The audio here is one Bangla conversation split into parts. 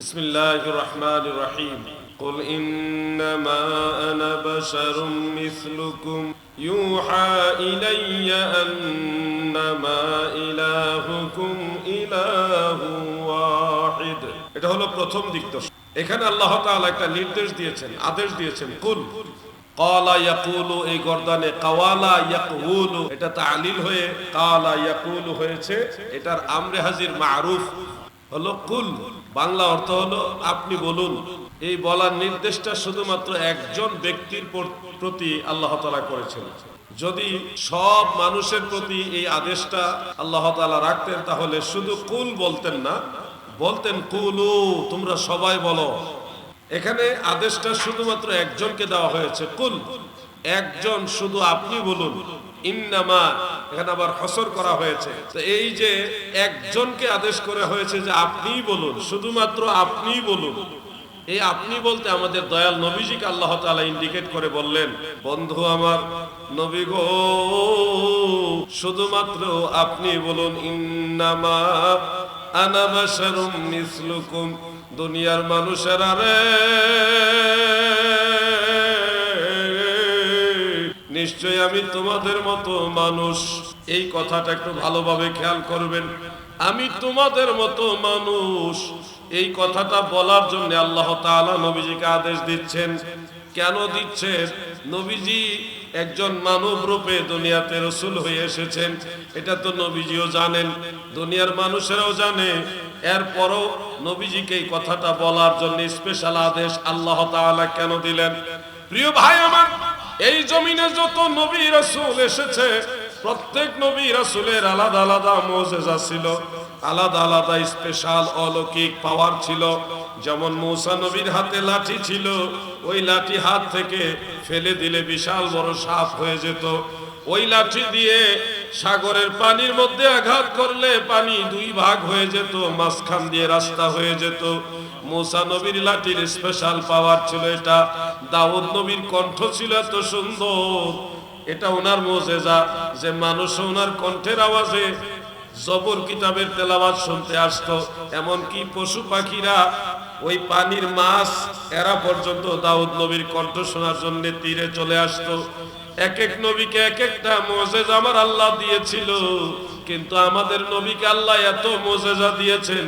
বিসমিল্লাহির রহমানির রহিম। কুল ইন্নামা আনা বাশারুম মিসলুকুম ইউহা ইলাইয়া আন্নামা ইলাহুকুম ইলাহু ওয়াহিদ। এটা হলো প্রথম দিকদর্শ। এখানে আল্লাহ তাআলা একটা নির্দেশ দিয়েছেন, আদেশ দিয়েছেন। কুল কালা ইয়াকুলু, এই গর্দানে কাওয়ালা ইয়াকুলু, এটা তালিল হয়ে কালা ইয়াকুলু হয়েছে। এটার আমরে হাজির মারুফ হলো কুল। বাংলা অর্থ হলো আপনি বলুন। এই বলার নির্দেশটা শুধুমাত্র একজন ব্যক্তির প্রতি আল্লাহ তাআলা করেছেন। যদি সব মানুষের প্রতি এই আদেশটা আল্লাহ তাআলা রাখতেন তাহলে শুধু কুল বলতেন না, বলতেন কুলু, তোমরা সবাই বলো। এখানে আদেশটা শুধুমাত্র একজনকে দেওয়া হয়েছে, কুল, একজন, শুধু আপনি বলুন। ইন্নামা, এখানে আবার হসর করা হয়েছে। তো এই যে একজনকে আদেশ করা হয়েছে যে আপনিই বলুন, শুধুমাত্র আপনিই বলুন। এই আপনি বলতে আমাদের দয়াল নবীজিকে আল্লাহ তাআলা ইন্ডিকেট করে বললেন, বন্ধু আমার নবী গো, শুধুমাত্র আপনি বলুন। ইন্নামা আনা বাশারুম মিসলুকুম, দুনিয়ার মানুষেরা রে, নিশ্চয় আমি তোমাদের মতো মানুষ। এই কথাটা একটু ভালোভাবে খেয়াল করবেন। আমি তোমাদের মতো মানুষ, এই কথাটা বলার জন্য আল্লাহ তাআলা নবীজিকে আদেশ দিচ্ছেন। কেন দিচ্ছেন? নবীজি একজন মানব রূপে দুনিয়াতে রাসূল হয়ে এসেছেন, এটা তো নবীজিও জানেন, দুনিয়ার মানুষেরাও জানে। এরপরও নবীজিকে এই কথাটা বলার জন্য স্পেশাল আদেশ আল্লাহ তাআলা কেন দিলেন? প্রিয় ভাই আমার, এই জমিনে যত নবী রাসূল এসেছে, প্রত্যেক নবী রাসূলের আলাদা আলাদা মুজিজা ছিল, আলাদা আলাদা স্পেশাল অলৌকিক পাওয়ার ছিল। যেমন মূসা নবীর হাতে লাঠি ছিল, ওই লাঠি হাত থেকে ফেলে দিলে বিশাল বড় সাপ হয়ে যেত। ওই লাঠি দিয়ে সাগরের পানির মধ্যে আঘাত করলে পানি দুই ভাগ হয়ে যেত, মাঝখান দিয়ে রাস্তা হয়ে যেত। মূসা নবীর লাঠির স্পেশাল পাওয়ার ছিল এটা। দাউদ নবীর কণ্ঠ ছিল এত সুন্দর, এটা ওনার মুজিজা যে মানুষ ওনার কণ্ঠের আওয়াজে জবর কিতাবের তেলাওয়াত শুনতে আসতো। এমনকি পশু পাখিরা, ওই পানির মাছ, এরা পর্যন্ত দাউদ নবীর কণ্ঠ শোনার জন্য তীরে চলে আসতো। এক এক নবীকে এক একটা মুজিজা আমার আল্লাহ দিয়েছিল, কিন্তু আমাদের নবীকে আল্লাহ এত মুজিজা দিয়েছেন,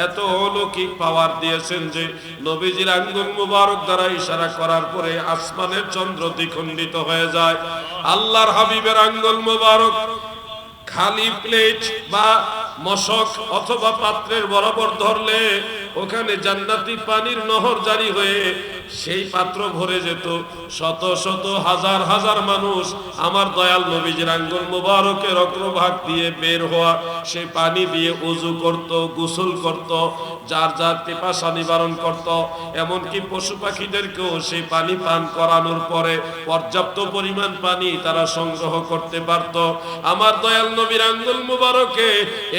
এত অলৌকিক পাওয়ার দিয়েছেন যে নবীজির আঙ্গুল মুবারক দ্বারা ইশারা করার পরে আসমানের চন্দ্র দ্বিখণ্ডিত হয়ে যায়। আল্লাহর হাবিবের আঙ্গুল মুবারক খালি প্লেট বা মশক অথবা পাত্রের বরাবর ধরলে ওখানে জান্নাতি পানির নহর জারি হয়ে সেই পাত্র ভরে যেত। শত শত হাজার হাজার মানুষ আমার দয়াল নবীজির আঙ্গুল মুবারকের অগ্রভাগ দিয়ে বের হওয়া সেই পানি দিয়ে ওযু করত, গোসল করত, যার যার পিপাসা নিবারণ করত। এমনকি পশু পাখিদেরকেও সেই পানি পান করানোর পরে পর্যাপ্ত পরিমাণ পানি তারা সংগ্রহ করতে পারত। আমার দয়াল নবীর আঙ্গুল মুবারকে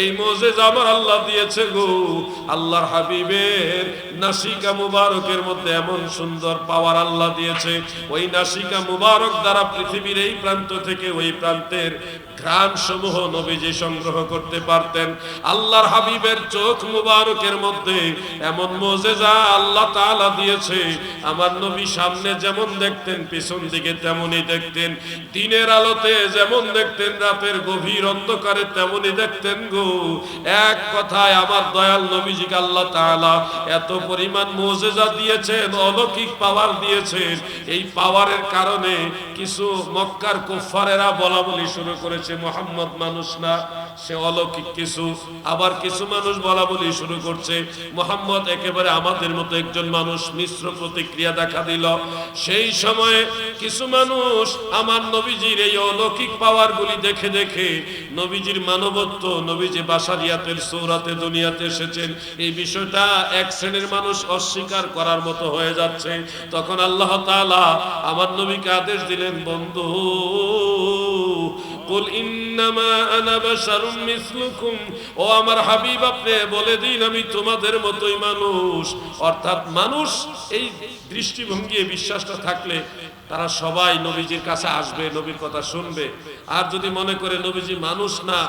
এই মুজিজা আমার আল্লাহ দিয়েছে গো। আল্লাহর হাবিবের নাসিকা মুবারকের মধ্যে এমন সুন্দর পাওয়ার আল্লাহ দিয়েছে, ওই নাসিকা মুবারক দ্বারা পৃথিবীর এই প্রান্ত থেকে ওই প্রান্তের ঘ্রাণ সমূহ নবীজি সংগ্রহ করতে পারতেন। আল্লাহর হাবিবের চোখ মুবারকের মধ্যে এমন মুজিজা আল্লাহ তাআলা দিয়েছে, আমার নবী সামনে যেমন দেখতেন পিছন দিকে তেমনই দেখতেন, দিনের আলোতে যেমন দেখতেন রাতের গভীর অন্ধকারে তেমনই দেখতেন গো। এক কথায় আমার দয়াল নবীজিকে আল্লাহ তাআলা এত পরিমাণ মুজিজা দিয়েছেন, অলৌকিক পাওয়ার দিয়েছেন। এই পাওয়ারের কারণে কিছু মক্কার কুফারেরা বলা বলি শুরু করেছে, মুহাম্মদ মানুষ না, সে অলৌকিক কিছু। আবার কিছু মানুষ বলা বলি শুরু করছে, মুহাম্মদ একেবারে আমাদের মতো একজন মানুষ। মিশ্র প্রতিক্রিয়া দেখা দিল। সেই সময়ে কিছু মানুষ আমার নবীজির এই অলৌকিক পাওয়ার গুলি দেখে দেখে নবীজির মানবত্ব, নবীজি বাশারিয়াতের সূরাতে দুনিয়াতে এসেছেন, এই বিষয়টা এক শ্রেণীর মানুষ অস্বীকার করার মতো হয়ে যাচ্ছে। তখন আল্লাহ তাআলা আমার নবীকে আদেশ দিলেন, বন্ধু কুল ইন্নামা আনা বাশারুম মিসলুকুম, ও আমার হাবিব আপনি বলে দিন আমি তোমাদের মতোই মানুষ। অর্থাৎ মানুষ এই দৃষ্টিভঙ্গি বিশ্বাসটা থাকলে তারা সবাই নবীজির কাছে আসবে, নবীর কথা শুনবে। আর যদি মনে করে নবীজি মানুষ না,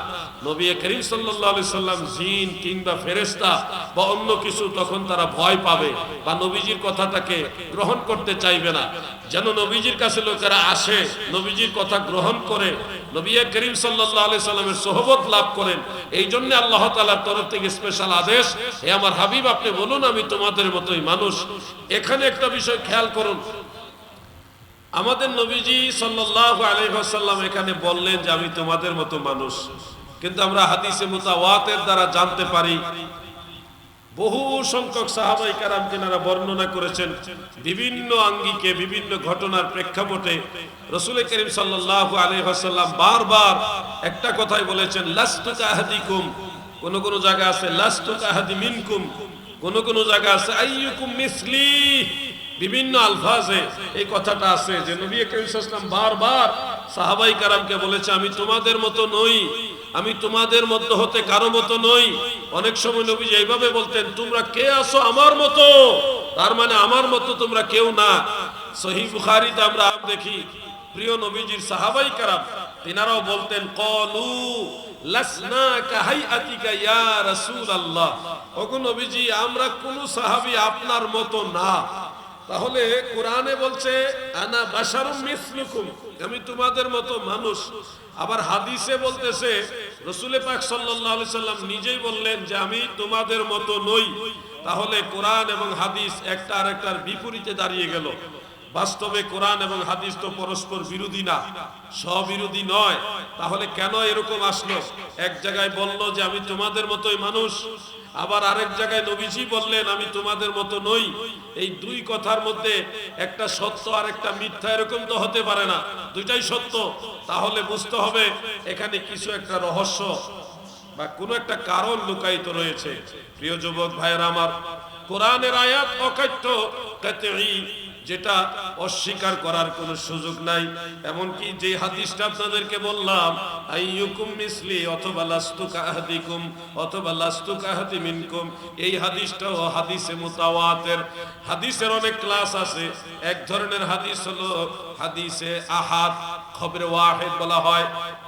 নবী করিম সাল্লাল্লাহু আলাইহি সাল্লাম জিন কিংবা ফেরেশতা বা অন্য কিছু, তখন তারা ভয় পাবে বা নবীজির কথাটাকে গ্রহণ করতে চাইবে না। যেন নবীজির কাছে লোকেরা আসে, নবীজির কথা গ্রহণ করে নবী করিম সাল্লাল্লাহু আলাইহি সাল্লামের সোহবত লাভ করেন। এই জন্য আল্লাহ তাআলার তরফ থেকে স্পেশাল আদেশ, হে আমার হাবিব আপনি বলুন আমি তোমাদের মতোই মানুষ। এখানে একটা বিষয় খেয়াল করুন, আমাদের নবীজি সাল্লাল্লাহু আলাইহি ওয়াসাল্লাম এখানে বললেন যে আমি তোমাদের মতো মানুষ, কিন্তু আমরা হাদিসে মুতাওয়াতির দ্বারা জানতে পারি বহু সংখ্যক সাহাবায়ে কেরাম যারা বর্ণনা করেছেন বিভিন্ন আঙ্গিকে বিভিন্ন ঘটনার প্রেক্ষাপটে রাসূল করিম সাল্লাল্লাহু আলাইহি ওয়াসাল্লাম বারবার একটা কথাই বলেছেন, লাস্তু কাহাদিকুম, কোন কোন জায়গা আছে লাস্তু কাহাদি মিনকুম, কোন কোন জায়গা আছে আইয়ুকুম মিসলি, বিভিন্ন আলফাজে এই কথাটা আছে যে নবী করিম সাল্লাল্লাহু আলাইহি ওয়াসাল্লাম বারবার সাহাবায়ে কেরামকে বলেছে আমি তোমাদের মতো নই, আমি তোমাদের মধ্য হতে কারো মতো নই। অনেক সময় নবী এইভাবে বলতেন, তোমরা কে আছো আমার মতো, তার মানে আমার মতো তোমরা কেউ না। সহিহ বুখারীতে আমরা দেখি প্রিয় নবীজির সাহাবায়ে কেরাম তিনারাও বলতেন ক্বালু লাসনা কাহাইআতিকা ইয়া রাসূলুল্লাহ, ওগো নবীজি আমরা কোন সাহাবী আপনার মতো না। তাহলে কোরআনে বলছে আনা বাশারুম মিসলুকুম, আমি তোমাদের মতো মানুষ। আবার হাদিসে বলতেছে রাসূল পাক সাল্লাল্লাহু আলাইহি সাল্লাম নিজেই বললেন যে আমি তোমাদের মতো নই। তাহলে কোরআন এবং হাদিস একটা আরেকটার বিপরীতে দাঁড়িয়ে গেল। বাস্তবে কোরআন এবং হাদিস তো পরস্পর বিরোধী না, স্ববিরোধী নয়। তাহলে কেন এরকম আসলো? এক জায়গায় বলল যে আমি তোমাদের মতোই মানুষ, আবার আরেক জায়গায় নবীজি বললেন আমি তোমাদের মতো নই। এই দুই কথার মধ্যে একটা সত্য আর একটা মিথ্যা, এরকম তো হতে পারে না, দুইটাই সত্য। তাহলে বুঝতে হবে এখানে কিছু একটা রহস্য বা কোনো একটা কারণ লুকায়িত রয়েছে। প্রিয় যুবক ভাইয়েরা আমার, কোরআনের আয়াত অকাট্য কাতঈ, যেটা অস্বীকার করার কোনো সুযোগ নাই। এমনকি যে হাদিসটা আপনাদেরকে বললাম আইয়ুকুম মিসলি অথবা লাস্তু কাহাদিকুম অথবা লাস্তু কাহাদি মিনকুম, এই হাদিসটাও হাদিসে মুতাওয়াতির। হাদিসের অনেক ক্লাস আছে। এক ধরনের হাদিস হলো হাদিসে আহাদ, খবরে ওয়াহিদ বলা হয়,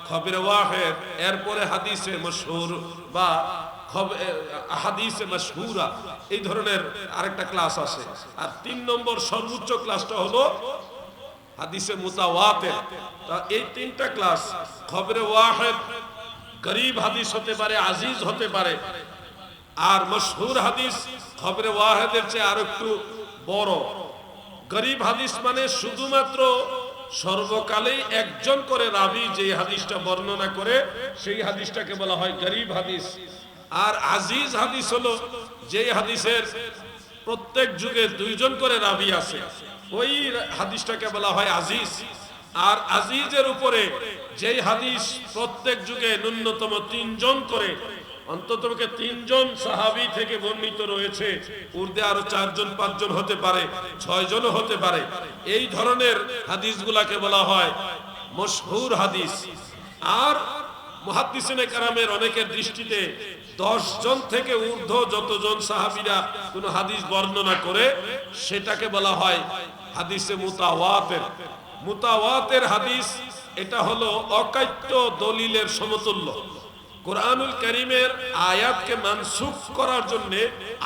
খবরে ওয়াহিদ। এরপরে হাদিসে মশহুর বা হাদিসে মাশহুরা, এই ধরনের আরেকটা ক্লাস আছে। আর 3 নম্বর সর্বোচ্চ ক্লাসটা হলো হাদিসে মুতাওয়াতির। তা এই 3টা ক্লাস, খবরে ওয়াহিদ গরীব হাদিস হতে পারে, আজিজ হতে পারে, আর মশহুর হাদিস খবরে ওয়াহিদের চেয়ে আরো একটু বড়। গরীব হাদিস মানে শুধুমাত্র সর্বকালেই একজন করে রাবী যে হাদিসটা বর্ণনা করে সেই হাদিসটাকে বলা হয় গরীব হাদিস। আর আজিজ হাদিস হলো যে হাদিসের প্রত্যেক যুগে 2 জন করে রাবী আছে, ওই হাদিসটাকে বলা হয় আজিজ। আর আজিজের উপরে যে হাদিস প্রত্যেক যুগে ন্যূনতম 3 জন করে, অন্ততপক্ষে 3 জন সাহাবী থেকে বর্ণিত রয়েছে, ঊর্ধ্বে আরো 4 জন 5 জন হতে পারে, 6 জনও হতে পারে, এই ধরনের হাদিসগুলাকে বলা হয় মশহুর হাদিস। আর মুহাদ্দিসিনে কেরামের অনেকের দৃষ্টিতে 10 জন থেকে ঊর্ধ্ব যতজন সাহাবীরা কোন হাদিস বর্ণনা করে সেটাকে বলা হয় হাদিসে মুতাওয়াতির। মুতাওয়াতির হাদিস এটা হলো অকাট্য দলিলের সমতুল্য। কোরআনুল কারীমের আয়াতকে মানসুখ করার জন্য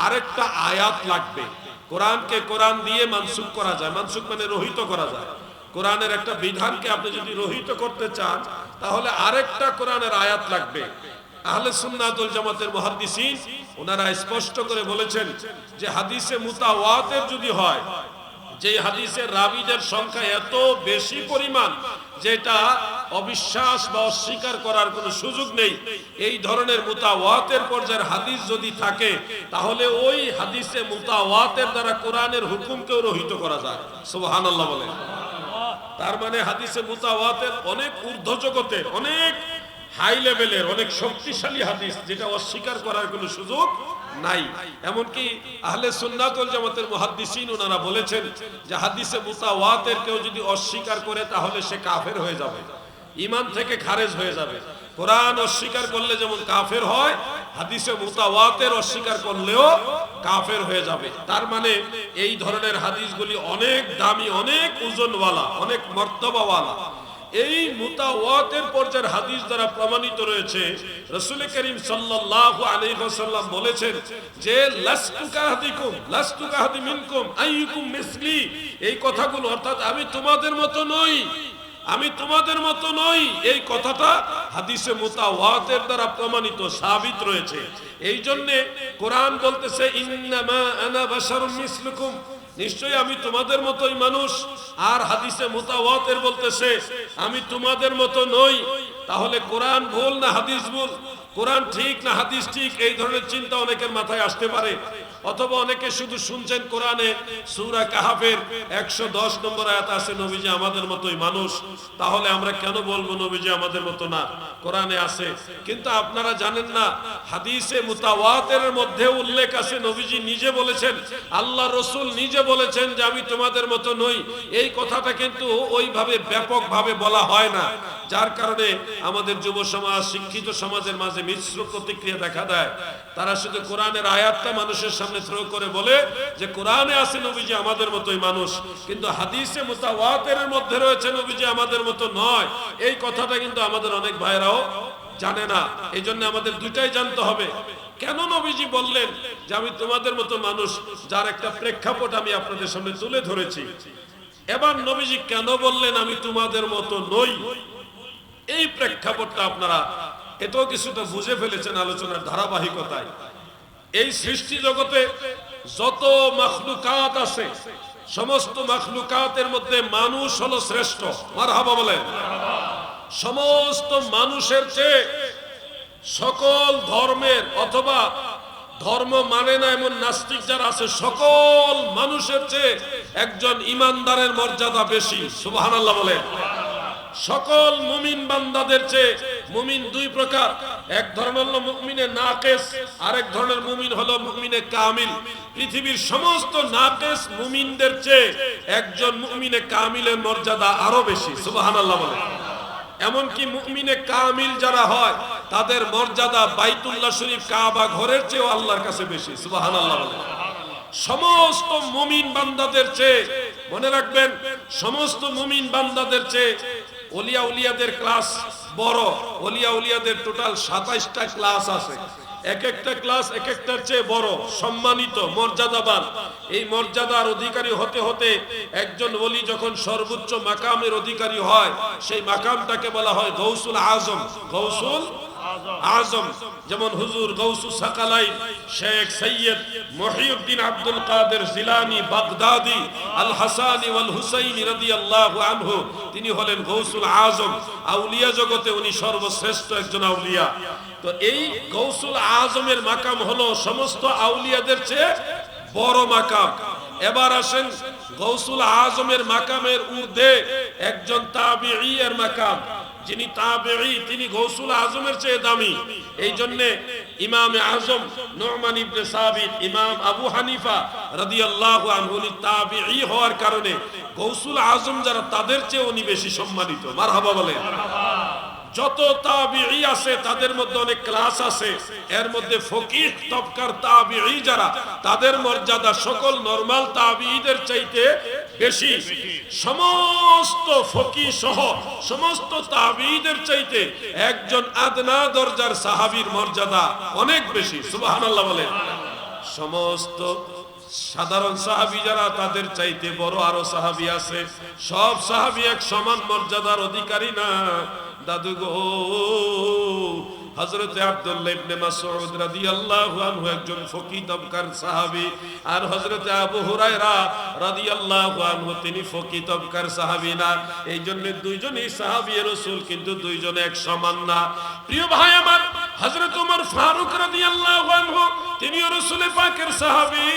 আরেকটা আয়াত লাগবে। কোরআনকে কোরআন দিয়ে মানসুখ করা যায়, মানসুখ মানে রহিত করা যায়। কোরআনের একটা বিধানকে আপনি যদি রহিত করতে চান তাহলে আরেকটা কোরআনের আয়াত লাগবে। আহলে সুন্নাত ওয়াল জামাতের মুহাদ্দিসিন ওনারা স্পষ্ট করে বলেছেন যে হাদিসে মুতাওয়াতির যদি হয়, যে হাদিসের রাবীদের সংখ্যা এত বেশি পরিমাণ যেটা অবিশ্বাস বা অস্বীকার করার কোনো সুযোগ নেই, এই ধরনের মুতাওয়াতির পর্যায়ের হাদিস যদি থাকে তাহলে ওই হাদিসে মুতাওয়াতির দ্বারা কোরআনের হুকুমকেও রহিত করা যায়। সুবহানাল্লাহ বলেন। তার মানে হাদিসে মুতাওয়াতির অনেক ঊর্ধ্ব জগতের, অনেক হাই লেভেলের, অনেক শক্তিশালী হাদিস, যেটা অস্বীকার করার কোনো সুযোগ নাই। এমনকি আহলে সুন্নাত ওয়াল জামাতের মুহাদ্দিসিন ওনারা বলেছেন যে হাদিসে মুতাওয়াতির কেউ যদি অস্বীকার করে তাহলে সে কাফের হয়ে যাবে। ঈমান থেকে খারেজ হয়ে যাবে। কোরআন অস্বীকার করলে যেমন কাফের হয়, হাদিসে মুতাওয়াতির অস্বীকার করলেও কাফের হয়ে যাবে। তার মানে এই ধরনের হাদিসগুলি অনেক দামি, অনেক ওজনওয়ালা, অনেক মর্তবাওয়ালা। এই মুতাওয়াতির পর্যায়ের হাদিস দ্বারা প্রমাণিত রয়েছে, রাসূল করিম সাল্লাল্লাহু আলাইহি ওয়াসাল্লাম বলেছেন যে লাস্তু কাহাদিকুম লাস্তু কাহাদি মিনকুম আইয়ুকুম মিসলি, এই কথাগুলো অর্থাৎ আমি তোমাদের মতো নই, আমি তোমাদের মতো নই, এই কথাটা হাদিসে মুতাওয়াতির দ্বারা প্রমাণিত সাবিত রয়েছে। এই জন্য কোরআন বলতেছে ইন্নামা আনা বাশারুম মিসলুকুম, নিশ্চয়ই আমি তোমাদের মতোই মানুষ। আর হাদিসে মুতাওয়াতির বলতেছে আমি তোমাদের মতো নই। তাহলে কোরআন ভুল না হাদিস ভুল, কোরআন ঠিক না হাদিস ঠিক, এই ধরনের চিন্তা অনেকের মাথায় আসতে পারে। অথবা অনেকে শুধু শুনছেন কোরআনে সূরা কাহাফের 110 নম্বর আয়াত আছে নবীজি আমাদের মতোই মানুষ, তাহলে আমরা কেন বলবো নবীজি আমাদের মতো না? কোরআনে আছে, কিন্তু আপনারা জানেন না হাদিসে মুতাওয়াতিরের মধ্যে উল্লেখ আছে নবীজি নিজে বলেছেন, আল্লাহ রাসূল নিজে বলেছেন যে আমি তোমাদের মতো নই। এই কথাটা কিন্তু ওইভাবে ব্যাপকভাবে বলা হয় না, যার কারণে আমাদের যুব সমাজ, শিক্ষিত সমাজের মাঝে মিশ্র প্রতিক্রিয়া দেখা দেয়। তারা শুধু কোরআনের আয়াতটা মানুষের সামনে থ্রো করে বলে যে কোরআনে আছে নবীজি আমাদের মতোই মানুষ, কিন্তু হাদিসে মুতাওয়াতিরের মধ্যে রয়েছে নবীজি আমাদের মতো নয়। এই কথাটা কিন্তু আমাদের অনেক ভাইরাও জানে না। এই জন্য আমাদের দুইটাই জানতে হবে, কেন নবীজি বললেন যে আমি তোমাদের মতো মানুষ, যার একটা প্রেক্ষাপট আমি আপনাদের সামনে তুলে ধরেছি। এবার নবীজি কেন বললেন আমি তোমাদের মতো নই, এই প্রেক্ষাপটটা আপনারা এটাও কিছুটা বুঝে ফেলেছেন আলোচনার ধারাবাহিকতায়। এই সৃষ্টি জগতে যত মাখলুকাত আছে, সমস্ত মাখলুকাতের মধ্যে মানুষ হলো শ্রেষ্ঠ। মারহাবা বলেন। সমস্ত মানুষের চেয়ে সকল ধর্মের অথবা ধর্ম মানে না এমন নাস্তিক যারা আছে, সকল মানুষের চেয়ে একজন ইমানদারের মর্যাদা বেশি। সুবহানাল্লাহ বলেন। সকল মুমিন বান্দাদের চেয়ে মুমিন দুই প্রকার, এক ধরনের হলো মুমিনে নাকিস, আরেক ধরনের মুমিন হলো মুমিনে কামিল। পৃথিবীর সমস্ত নাকিস মুমিনদের চেয়ে একজন মুমিনে কামিলের মর্যাদা আরো বেশি। সুবহানাল্লাহ বলেন। এমনকি মুমিনে কামিল যারা হয় তাদের মর্যাদা বাইতুল্লাহ শরীফ কাবা ঘরের চেয়েও আল্লাহর কাছে বেশি। সুবহানাল্লাহ বলেন। সমস্ত মুমিন বান্দাদের চেয়ে, মনে রাখবেন, সমস্ত মুমিন বান্দাদের চেয়ে ওলিয়া উলিয়াদের ক্লাস বড়। ওলিয়া উলিয়াদের টোটাল 27টা ক্লাস আছে, এক একটা ক্লাস এক একটার চেয়ে বড়, সম্মানিত, মর্যাদাবান। এই মর্যাদার অধিকারী হতে হতে একজন ওলি যখন সর্বোচ্চ মাকামের অধিকারী হয়, সেই মাকামটাকে বলা হয় গৌসুল আজম। গৌসুল আজম, যেমন হুজুর গৌসুস সাকালাইন শেখ সৈয়দ মুহিউদ্দিন আব্দুল কাদের জিলানী বাগদাদি আল হাসানি ওয়াল হুসাইনি রাদিয়াল্লাহু আনহু, তিনি হলেন গৌসুল আজম। আউলিয়া জগতে উনি সর্বশ্রেষ্ঠ একজন আউলিয়া। তো এই গৌসুল আজমের মাকাম হলো সমস্ত আউলিয়াদের চেয়ে বড় মাকাম। এবার আসেন গৌসুল আজমের মাকামের ঊর্ধ্বে একজন তাবিঈ এর মাকাম, যিনি তাবিঈ তিনি গৌসুল আজমের চেয়ে দামি। এই জন্য ইমাম আজম নুমান ইবনে সাবিত, ইমাম আবু হানিফা রাদিয়াল্লাহু আনহু তাবিঈ হওয়ার কারণে গৌসুল আজম যারা তাদের চেয়ে উনি বেশি সম্মানিত। মারহাবা বলেন। যত তাবিঈ আছে তাদের মধ্যে অনেক ক্লাস আছে, এর মধ্যে ফকিহ তবকার তাবিঈ যারা, তাদের মর্যাদা সকল নরমাল তাবিঈদের চাইতে বেশি। সমস্ত ফকিহ সহ সমস্ত তাবিঈদের চাইতে একজন আদনা দরজার সাহাবীর মর্যাদা অনেক বেশি। সুবহানাল্লাহ বলেন। সমস্ত সাধারণ সাহাবী যারা, তাদের চাইতে বড় আরো সাহাবী আছে। সব সাহাবী এক সমান মর্যাদার অধিকারী না। দাদু গো, হযরত আব্দুল্লাহ ইবনে মাসউদ রাদিয়াল্লাহু আনহু একজন ফকিহ তবকার সাহাবী, আর হযরত আবু হুরায়রা রাদিয়াল্লাহু আনহু তিনি ফকিহ তবকার সাহাবী না। এই জন্য দুইজনই সাহাবী রাসূল, কিন্তু দুইজনে এক সমান না। প্রিয় ভাই আমার, হযরত ওমর ফারুক রাদিয়াল্লাহু আনহু তিনিও রাসূল পাকের সাহাবী।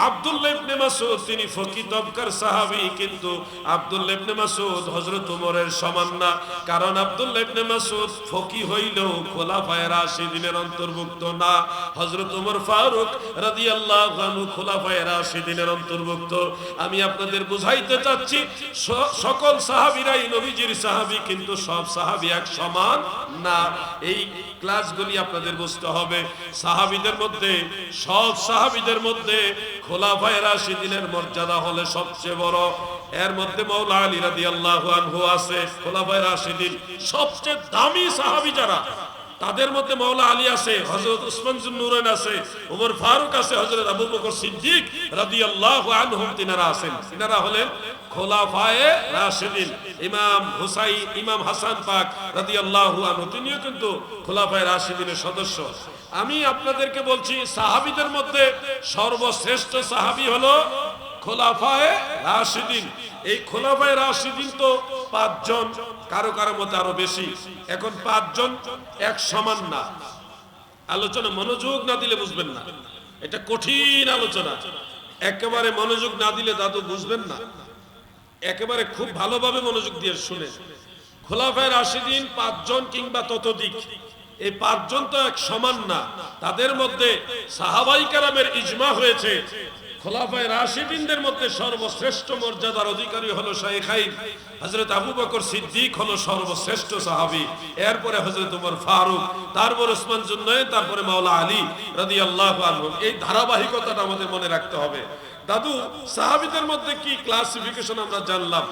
আব্দুল্লাহ ইবনে মাসউদ তিনি ফকি তবকার সাহাবী, কিন্তু আব্দুল্লাহ ইবনে মাসউদ হযরত ওমরের সমান না, কারণ আব্দুল্লাহ ইবনে মাসউদ ফকি হইলেও খোলাফায়ে রাশিদিনের অন্তর্ভুক্ত না। হযরত ওমর ফারুক রাদিয়াল্লাহু আনহু খোলাফায়ে রাশিদিনের অন্তর্ভুক্ত। আমি আপনাদের বুঝাইতে চাচ্ছি সকল সাহাবীরাই নবীজির সাহাবী, কিন্তু সব সাহাবী এক সমান না। এই ক্লাসগুলি আপনাদের বুঝতে হবে। সাহাবীদের মধ্যে, সব সাহাবীদের মধ্যে খোলাফায়ে রাশিদিনের মর্যাদা হলে সবচেয়ে বড়। এর মধ্যে মাওলা আলী রাদিয়াল্লাহু আনহু আছে। খোলাফায়ে রাশিদিন সবচেয়ে দামি সাহাবী যারা, তাদের মধ্যে মাওলা আলী আছে, হযরত উসমান যুন্নুরাইন আছে, ওমর ফারুক আছে, হযরত আবু বকর সিদ্দিক রাদিয়াল্লাহু আনহুম তিনারা আছেন। তিনারা হলেন খোলাফায়ে রাশিদিন। ইমাম হুসাইন, ইমাম হাসান পাক রাদিয়াল্লাহু আনহু তিনিও কিন্তু খোলাফায়ে রাশিদিনের সদস্য। আমি আপনাদেরকে বলছি সাহাবীদের মধ্যে সর্বশ্রেষ্ঠ সাহাবী হলো খোলাফায়ে রাশিদিন। এই খোলাফায়ে রাশিদিন তো 5 জন, কারো কারো মতে আরো বেশি। এখন 5 জন এক সমান না। আলোচনা মনোযোগ না দিলে বুঝবেন না, এটা কঠিন আলোচনা। একেবারে মনোযোগ না দিলে দাদু বুঝবেন না। একেবারে খুব ভালোভাবে মনোযোগ দিয়ে শুনেন। খোলাফায়ে রাশিদিন 5 জন কিংবা ততোধিক, এই 5 জন তো এক সমান না। তাদের মধ্যে সাহাবায়ে কেরামের ইজমা হয়েছে খোলাফায়ে রাশিদিনদের মধ্যে সর্বশ্রেষ্ঠ মর্যাদার অধিকারী হলো শাইখাইন। হযরত আবু বকর সিদ্দিক হলো সর্বশ্রেষ্ঠ সাহাবী, এরপরে হযরত ওমর ফারুক, তারপর উসমান যুন্নুরাইন, তারপরে মাওলা আলী রাদিয়াল্লাহু আনহু। এই ধারাবাহিকতাটা আমাদের মনে রাখতে হবে। দাদু, সাহাবীদের মধ্যে কি ক্লাসিফিকেশন আমরা জানলাম।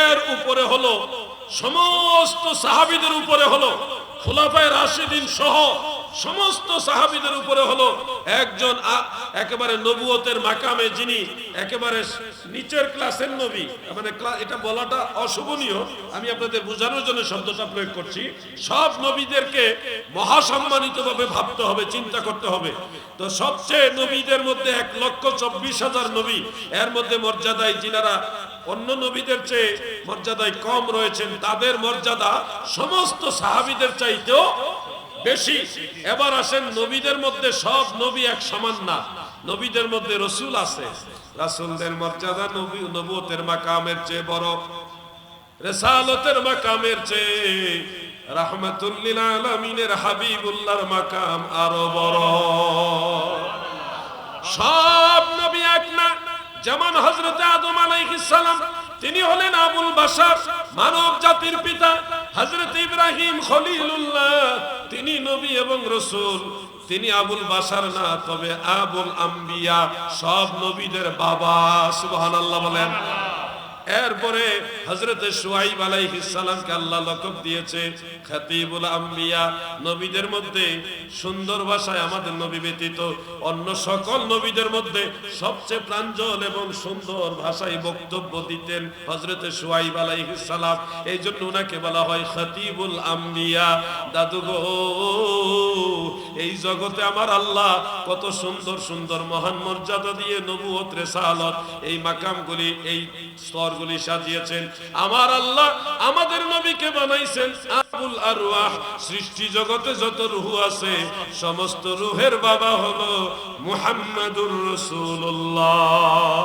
এর উপরে হলো, সমস্ত সাহাবীদের উপরে হলো, খোলাফায়ে রাশিদিন সহ সমস্ত সাহাবীদের উপরে হলো একজন একেবারে নবুয়তের মাকামে, যিনি একেবারে নিচের ক্লাসের নবী। মানে এটা বলাটা অশোভনীয়, আমি আপনাদের বোঝানোর জন্য শব্দটা প্রয়োগ করছি। সব নবীদেরকে মহাসম্মানিত ভাবে ভাবতে হবে, চিন্তা করতে হবে। তো সবচেয়ে নবীদের মধ্যে 1,24,000 নবী, এর মধ্যে মর্যাদায় যিনারা অন্য নবীদের চেয়ে মর্যাদায় কম রয়েছেন, তাদের মর্যাদা সমস্ত সাহাবীদের চাইতেও বেশি। এবার আসেন, নবীদের মধ্যে সব নবী এক সমান না। নবীদের মধ্যে রাসূল আছে, রাসূলদের মর্যাদা নবুয়তের মাকামের চেয়ে বড়, রিসালাতের মাকামের চেয়ে রাহমাতুল লিল আলামিনের হাবিবুল্লাহর মাকাম আরো বড়। সব নবী এক না। যেমন হযরত আদম আলাইহিস সালাম, তিনি হলেন আবুল বাশার, মানব জাতির পিতা। হযরত ইব্রাহিম খলিলুল্লাহ, তিনি নবী এবং রাসূল। তিনি আবুল বাশার না, তবে আবুল আম্বিয়া, সব নবীদের বাবা। সুবহানাল্লাহ বলেন। এরপরে হযরত শুআইব আলাইহিস সালামকে আল্লাহ লকব দিয়েছে খাতিবুল আম্বিয়া। নবীদের মধ্যে সুন্দর ভাষায় আমাদের নবী ব্যতীত অন্য সকল নবীদের মধ্যে সবচেয়ে প্রাঞ্জল এবং সুন্দর ভাষায় বক্তব্য দিতেন হযরত শুআইব আলাইহিস সালাম। এই জন্য ওনাকে বলা হয় খাতিবুল আম্বিয়া। দাদু গো, এই জগতে আমার আল্লাহ কত সুন্দর সুন্দর মহান মর্যাদা দিয়ে নবুয়ত, রিসালাত, এই মাকামগুলি, এই স্তরগুলি সাজিয়েছেন। আমার আল্লাহ আমাদের নবীকে বানাইছেন আবুল আরওয়াহ। সৃষ্টি জগতে যত রূহ আছে, সমস্ত রূহের বাবা হলো মুহাম্মাদুর রাসূলুল্লাহ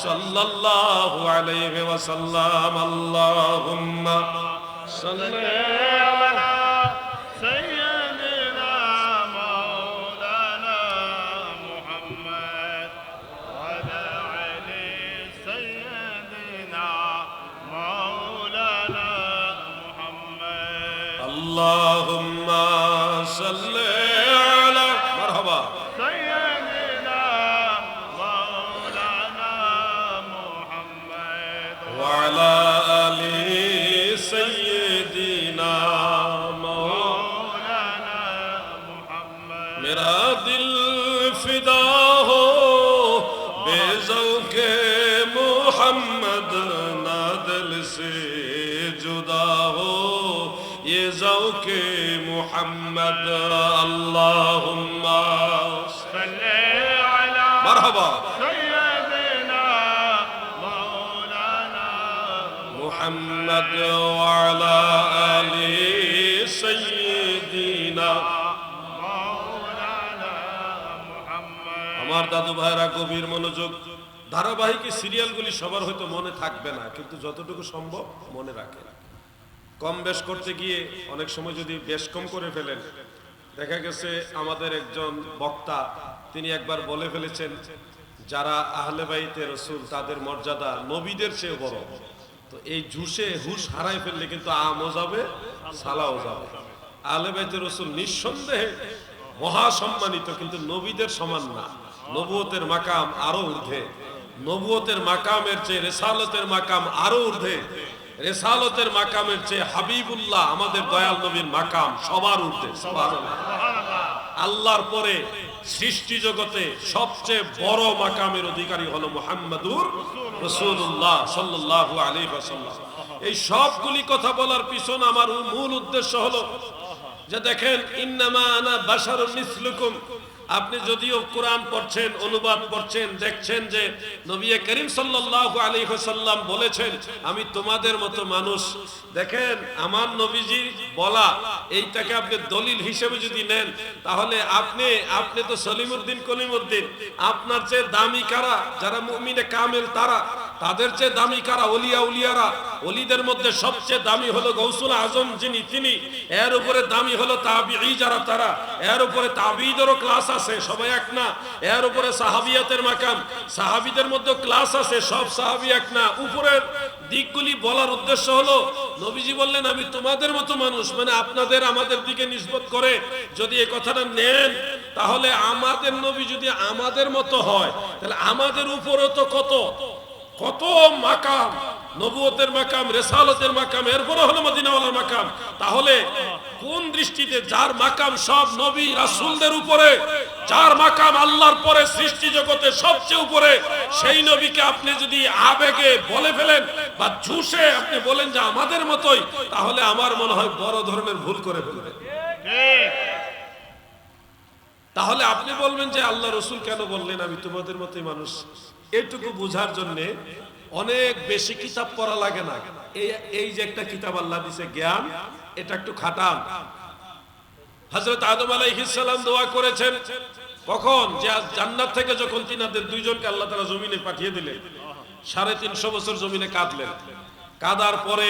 সাল্লাল্লাহু আলাইহি ওয়াসাল্লাম। আল্লাহুম্মা সাল্লি আলা সাইয়্যিদিনা মাওলানা মুহাম্মদ ওয়া আলা আলি সাইয়্যিদিনা মাওলানা মুহাম্মদ। আল্লাহুম্মা সাল্লি আলা মারহাবা সাইয়্যিদিনা মাওলানা মুহাম্মদ ওয়া আলা আলি सैयदीना मौलाना मुहम्मद। मेरा दिल फिदा हो बेज़ौक़े मुहम्मद, ना दिल से जुदा हो ये ज़ौक़े मुहम्मद। अल्लाहुम्मा सल्ली अला मरहबा मुहम्मद वाला आले सय्यदीना ভাইরা গভীর মনোযোগ। ধারাবাহিক সিরিয়ালগুলি সবার হয়তো মনে থাকবে না, কিন্তু যতটুকু সম্ভব মনে রাখেন। কম বেশ করতে গিয়ে অনেক সময় যদি বেশ কম করে ফেলেন, দেখা গেছে আমাদের একজন বক্তা তিনি একবার বলে ফেলেছেন যারা আহলে বাইতে রাসূল তাদের মর্যাদা নবীদের চেয়ে বড়। তো এই জুসে হুশ হারাই ফেললে কিন্তু আমও যাবে সালাও যাবে। আহলে বাইতে রাসূল নিঃসন্দেহে মহা সম্মানিত, কিন্তু নবীদের সমান না। নবুয়তের মাকাম আরো ঊর্ধ্বে, নবুয়তের মাকামের চেয়ে রিসালতের মাকাম আরো ঊর্ধ্বে, রিসালতের মাকামের চেয়ে হাবিবুল্লাহ আমাদের দয়াল নবীর মাকাম সবার ঊর্ধ্বে। সুবহানাল্লাহ। আল্লাহর পরে সৃষ্টি জগতে সবচেয়ে বড় মাকামের অধিকারী হলো মুহাম্মাদুর রাসূলুল্লাহ সাল্লাল্লাহু আলাইহি ওয়াসাল্লাম। এই সবগুলি কথা বলার পিছনে আমার মূল উদ্দেশ্য হলো যে দেখেন, ইন্নামা আনা বাশারুন মিসলুকুম। আপনি যদিও কোরআন পড়ছেন, অনুবাদ পড়ছেন, দেখছেন যে নবী করিম সাল্লাল্লাহু আলাইহি ওয়াসাল্লাম বলেছেন আমি তোমাদের মতো মানুষ। দেখেন, আমার নবীজি বলা এইটাকে আপনি দলিল হিসেবে যদি নেন, তাহলে আপনি তো সলিমউদ্দিন কলিমউদ্দিন। আপনার চেয়ে দামি কারা? যারা মুমিনে কামেল তারা। তাদের চেয়ে দামি কারা? ওলিয়া উলিয়ারা। ওলিদের মধ্যে সবচেয়ে দামি হলো গৌসুল আজম যিনি, তিনি। এর উপরে দামি হলো তাবিঈ যারা, তারা। এর উপরে তাবিঈদেরও ক্লাস আছে, সবাই এক না। এর উপরে সাহাবিয়াতের মাকাম, সাহাবীদের মধ্যে ক্লাস আছে, সব সাহাবী এক না। উপরের দিকগুলি বলার উদ্দেশ্য হলো নবীজি বললেন আমি তোমাদের মতো মানুষ, মানে আপনাদের আমাদের দিকে নিসবত করে যদি এই কথাটা নেন, তাহলে আমাদের নবী যদি আমাদের মতো হয়, তাহলে আমাদের উপরও তো কত কত মাকাম, নবুয়তের মাকাম, রিসালতের মাকাম, এরপরে হলো মদিনাওয়ালার মাকাম। তাহলে কোন দৃষ্টিতে যার মাকাম সব নবী রাসূলদের উপরে, যার মাকাম আল্লাহর পরে সৃষ্টি জগতে সবচেয়ে উপরে, সেই নবীকে আপনি যদি আবেগে বলে ফেলেন বা জুসে আপনি বলেন যে আমাদের মতোই, তাহলে আমার মনে হয় বড় ধরনের ভুল করে ফেলবেন। তাহলে আপনি বলবেন যে আল্লাহ রাসূল কেন বললেন আমি তোমাদের মতোই মানুষ? এইটুকু বোঝার জন্য অনেক বেশি কিতাব পড়া লাগে না। এই যে একটা কিতাব আল্লাহ দিয়েছে জ্ঞান, এটা একটু খাটান। হযরত আদম আলাইহিস সালাম দোয়া করেছেন কখন? যে জান্নাত থেকে যখন তিনাদের দুইজনকে আল্লাহ তাআলা জমিনে পাঠিয়ে দিলেন, 350 বছর জমিনে কাঁদলেন। কাঁদার পরে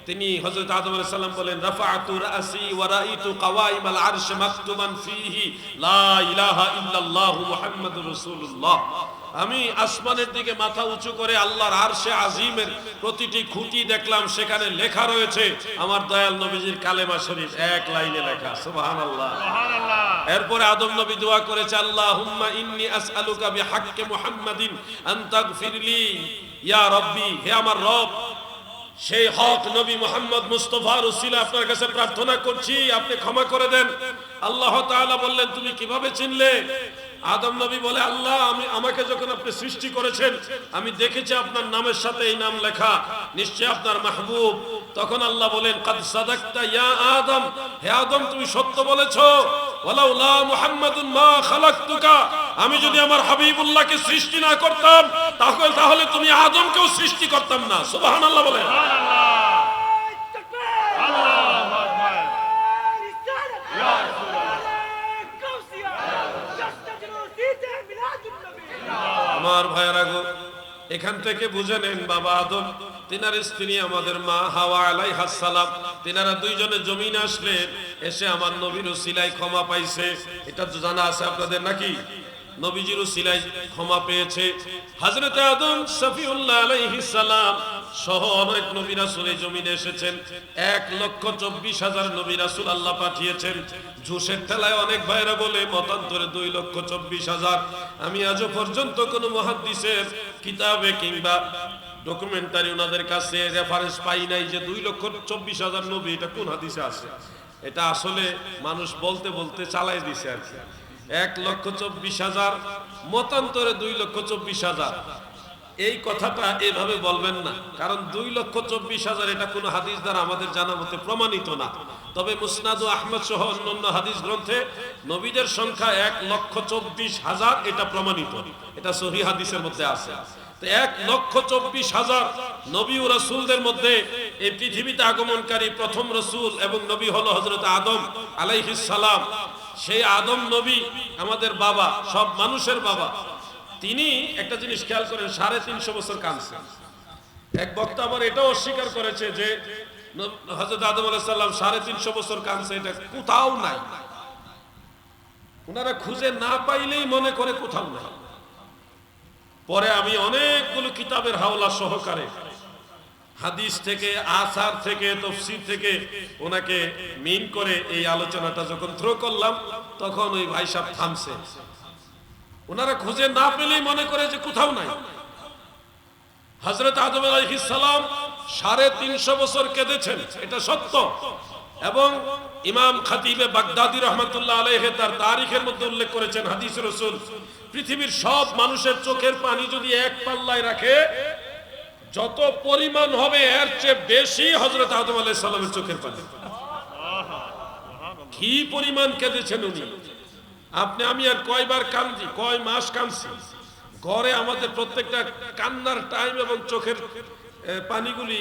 তিনি হযরত আদম আলাইহিস সালাম বলেন রাফা'তু রাসি ওয়া রাআইতু কাওয়াইমাল আরশ মাকতুবান ফিহি লা ইলাহা ইল্লাল্লাহু মুহাম্মাদুর রাসূলুল্লাহ। আমি আসমানের দিকে মাথা উঁচু করে আল্লাহর আরশে আজিমের প্রতিটি খুঁটি দেখলাম, সেখানে লেখা রয়েছে আমার দয়াল নবীজির কালেমা শরীফ, এক লাইনে লেখা। সুবহানাল্লাহ, সুবহানাল্লাহ। এরপরে আদম নবী দোয়া করেছে আল্লাহুম্মা ইন্নী আসআলুকা বিহাক্কি মুহাম্মাদিন আন তাগফিরলি ইয়া রাব্বি, হে আমার রব, সেই হক নবী মুহাম্মদ মুস্তাফার উসিলা আপনার কাছে প্রার্থনা করছি আপনি ক্ষমা করে দেন। আল্লাহ তাআলা বললেন তুমি কিভাবে চিনলে? আদম নবী বলে আল্লাহ আমাকে যখন আপনি সৃষ্টি করেছেন আমি দেখেছি আপনার নামের সাথে এই নাম লেখা, নিশ্চয় আপনার মাহবুব। তখন আল্লাহ বলেন কাদ সাদাকতা ইয়া আদম, হে আদম তুমি সত্য বলেছো। ওয়ালাউলা মুহাম্মাদুন মা খালাকতুকা, আমি যদি আমার হাবিবুল্লাহকে সৃষ্টি না করতাম তাহলে তুমি আদমকেও সৃষ্টি করতাম না। সুবহানাল্লাহ বলেন। আমার ভাইয়েরা গো, এখান থেকে বুঝে নেন বাবা আদম, তিনার স্ত্রী আমাদের মা হাওয়া আলাইহাস সালাম, তিনারা দুইজনে জমিনে আসলেন, এসে আমার নবীর উসিলায় ক্ষমা পাইছে। এটা তো জানা আছে আপনাদের নাকি? নবীজির উসিলায় ক্ষমা পেয়েছে। হযরত আদম সফিউল্লাহ আলাইহিস সালাম সহ অনেক নবী রাসূল এই জমিনে এসেছেন। 1,24,000 নবী রাসূল আল্লাহ পাঠিয়েছেন। জোশের ঠেলায় অনেক ভাইরা বলে মতান্তরে 2,24,000। আমি আজও পর্যন্ত কোন মুহাদ্দিসের কিতাবে কিংবা ডকুমেন্টারি ওনাদের কাছে রেফারেন্স পাই নাই যে 2,24,000 নবী, এটা কোন হাদিসে আছে। এটা আসলে মানুষ বলতে বলতে চালাই দিছে আর কি। 1,24,000 মতান্তরে 2,24,000, এই কথাটা এভাবে বলবেন না, কারণ 2,24,000 এটা কোন হাদিস দ্বারা আমাদের জানা মতে প্রমাণিত না। তবে মুসনাদ ও আহমদ সহ অন্যান্য হাদিস গ্রন্থে নবীদের সংখ্যা 1,24,000 এটা প্রমাণিত, এটা সহিহ হাদিসের মধ্যে আছে। তো 1,24,000 নবী ও রাসূলদের মধ্যে এই পৃথিবীতে আগমনকারী প্রথম রাসূল এবং নবী হলো হযরত আদম আলাইহিস সালাম। সেই আদম নবী আমাদের বাবা, সব মানুষের বাবা, তিনি একটা জিনিস খেয়াল করেন, 350 বছর কাঁদছেন। এক বক্তা আবার এটাও অস্বীকার করেছে যে হযরত আদম আলাইহিস সালাম 350 বছর কাঁদছে, এটা কোথাও নাই। ওনারা খুঁজে না পাইলেই মনে করে কোথাও নাই। পরে আমি অনেকগুলো কিতাবের হাওলা সহকারে হাদিস থেকে, আসার থেকে, তাফসীর থেকে ওনাকে মিন করে এই আলোচনাটা যখন থ্রো করলাম, তখন ওই ভাই সাহেব থামছে। ওনারা খুঁজে না পেলেই মনে করে যে কোথাও নাই। হযরত আদম আলাইহিস সালাম 350 বছর কেঁদেছেন, এটা সত্য। এবং ইমাম খতিবে বাগদাদি রহমাতুল্লাহ আলাইহি তার তারিখের মধ্যে উল্লেখ করেছেন, হাদিস রাসূল পৃথিবীর সব মানুষের চোখের পানি যদি এক পাল্লায় রাখে, যত পরিমাণ হবে এর চেয়ে বেশি হযরত আদম আলাইহিস সালামের চোখের পানি। কি পরিমাণ কেঁদেছেন উনি! আপনি আমি আর কয়বার কাঁদছি, কয় মাস কাঁদছি। ঘরে আমাদের প্রত্যেকটা কান্নার টাইম এবং চোখের পানিগুলি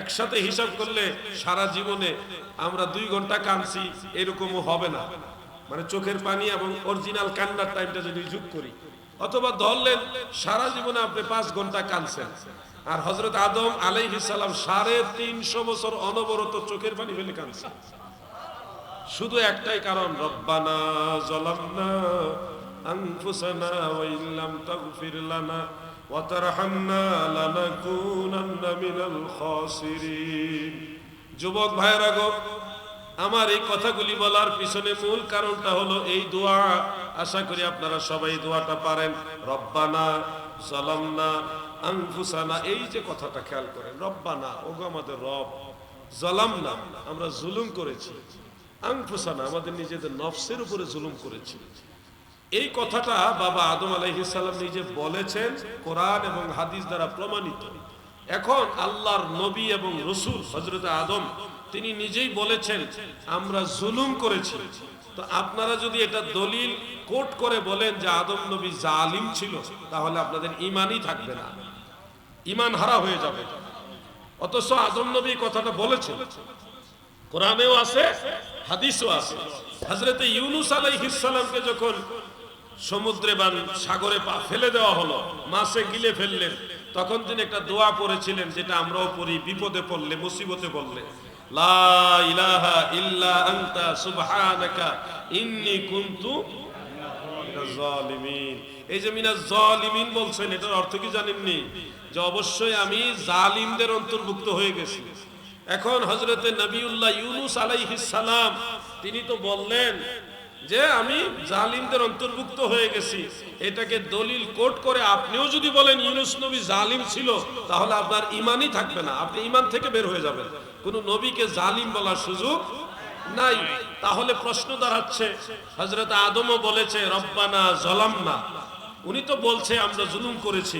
একসাথে হিসাব করলে সারা জীবনে আমরা 2 ঘন্টা কাঁদছি এরকমও হবে না। মানে চোখের পানি এবং অরিজিনাল কান্নার টাইমটা যদি যোগ করি, অথবা ধরলেন সারা জীবনে আপনি 5 ঘন্টা কাঁদছেন। আর হযরত আদম আলাইহিস সালাম 350 বছর অনবরত চোখের পানি ফেলে কাঁদছেন। শুধু একটাই কারণ, রব্বানা যালামনা আনফুসানা ওয়া ইল্লাম তাগফির লানা ওয়া তারহামনা লানাকুনান্না মিনাল খাসিরিন। যুবক ভাইরা গো, আমার এই কথাগুলি বলার পিছনে মূল কারণটা হলো এই দোয়া। আশা করি আপনারা সবাই দোয়াটা পারেন। রব্বানা যালামনা আনফুসানা, এই যে কথাটা খেয়াল করেন, রব্বানা, ওগো আমাদের রব, যালামনা, আমরা জুলুম করেছি, আনফুসানা, আমাদের নিজেদের নফসের উপরে জুলুম করেছি। এই কথাটা বাবা আদম আলাইহিস সালাম নিজে বলেছেন, কোরআন এবং হাদিস দ্বারা প্রমাণিত। এখন আল্লাহর নবী এবং রাসূল হযরত আদম তিনি নিজেই বলেছেন আমরা জুলুম করেছি। তো আপনারা যদি এটা দলিল কোট করে বলেন যে আদম নবী জালিম ছিল, তাহলে আপনাদের ঈমানই থাকবে না, ঈমান হারা হয়ে যাবে। অথচ আদম নবী কথাটা বলেছেন, কোরআনেও আছে, হাদিসও আছে। হযরত ইউনূস আলাইহিস সালামকে যখন সমুদ্রে বা সাগরে ফেলে দেওয়া হলো, মাছে গিলে ফেললেন, তখন তিনি একটা দোয়া পড়েছিলেন, যেটা আমরাও পড়ি বিপদে পড়লে, মুসিবতে পড়লে, লা ইলাহা ইল্লা আনতা সুবহানাকা ইন্নী কুনতু মিনাজ জালিমিন। এই যে মিনাজ জালিমিন বলছেন, এটার অর্থ কি জানেননি? যে অবশ্যই আমি জালিমদের অন্তর্ভুক্ত হয়ে গেছি। এখন হযরতে নবিউল্লাহ ইউনূস আলাইহিস সালাম তিনি তো বললেন যে আমি জালিমদের অন্তর্ভুক্ত হয়ে গেছি। এটাকে দলিল কোট করে আপনিও যদি বলেন ইউনূস নবী জালিম ছিল, তাহলে আপনার ঈমানই থাকবে না, আপনি ঈমান থেকে বের হয়ে যাবেন। কোন নবীকে জালিম বলার সুযোগ নাই। তাহলে প্রশ্ন দাঁড়াচ্ছে, হযরত আদমও বলেছে রব্বানা যালামনা, উনি তো বলছে আমরা জুলুম করেছি।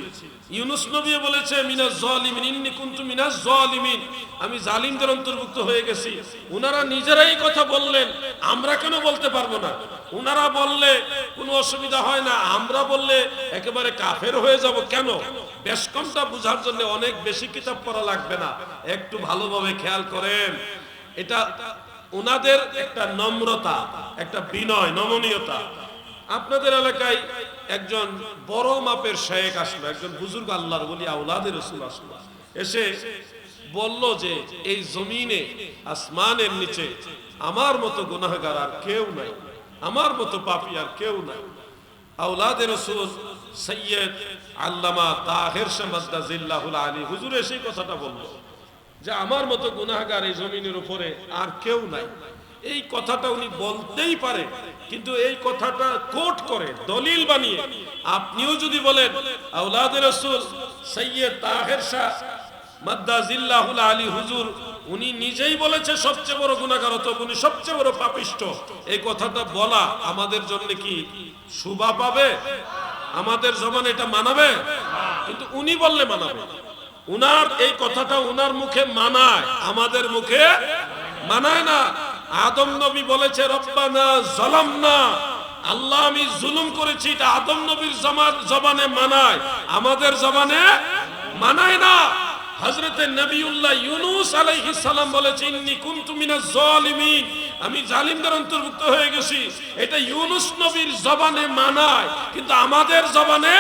ইউনূস নবীও বলেছে মিনাজ জালিমিন, ইন্নী কুনতু মিনাজ জালিমিন, আমি জালিমদের অন্তর্ভুক্ত হয়ে গেছি। উনারা নিজেরাই কথা বললেন, আমরা কেন বলতে পারবো না? উনারা বললে কোনো অসুবিধা হয় না, আমরা বললে একেবারে কাফের হয়ে যাব কেন? বেশকমটা বোঝার জন্য অনেক বেশি কিতাব পড়া লাগবে না, একটু ভালোভাবে খেয়াল করেন। এটা ওনাদের একটা নম্রতা, একটা বিনয়, নমনীয়তা। আপনাদের এলাকায় একজন বড় মাপের শেখ আসলো, একজন বুজুর্গ আল্লাহর ওলি আওলাদে রাসূল আসলো, এসে বলল যে এই জমিনে আসমানের নিচে আমার মতো গুনাহগার আর কেউ নাই, আমার মতো পাপী আর কেউ নাই। আওলাদে রাসূল সৈয়দ আল্লামা তাহের শাহ মাদ্দাজিল্লাহুল আলী হুজুর সেই কথাটা বলল যে আমার মতো গুনাহগার এই জমিনের উপরে আর কেউ নাই। এই কথাটা উনি বলতেই পারে, কিন্তু এই কথাটা কোট করে দলিল বানিয়ে আপনিও যদি বলেন আওলাদে রাসূল সৈয়দ তাহের শাহ মাদ্দাজিল্লাহুল আলী হুজুর উনি নিজেই বলেছে সবচেয়ে বড় গুনাহগার, অথবা উনি সবচেয়ে বড় পাপিষ্ঠ, এই কথাটা বলা আমাদের জন্য কি শোভা পাবে? আমাদের জবানে এটা মানাবে? কিন্তু উনি বললে মানাবে। উনার এই কথাটা উনার মুখে মানায়, আমাদের মুখে মানায় না। আদম নবী বলেছে রব্বানা যালামনা, আল্লাহ আমি জুলুম করেছি, এটা আদম নবীর জবানে মানায়, আমাদের জবানে মানায় না। হযরতে নবিউল্লাহ ইউনূস আলাইহিস সালাম বলেছেন ইন্নী কুনতু মিনাজ জালিমিন, আমি জালিমদের অন্তর্ভুক্ত হয়ে গেছি। এটা ইউনূস নবীর জবানে মানায়, কিন্তু আমাদের জবানে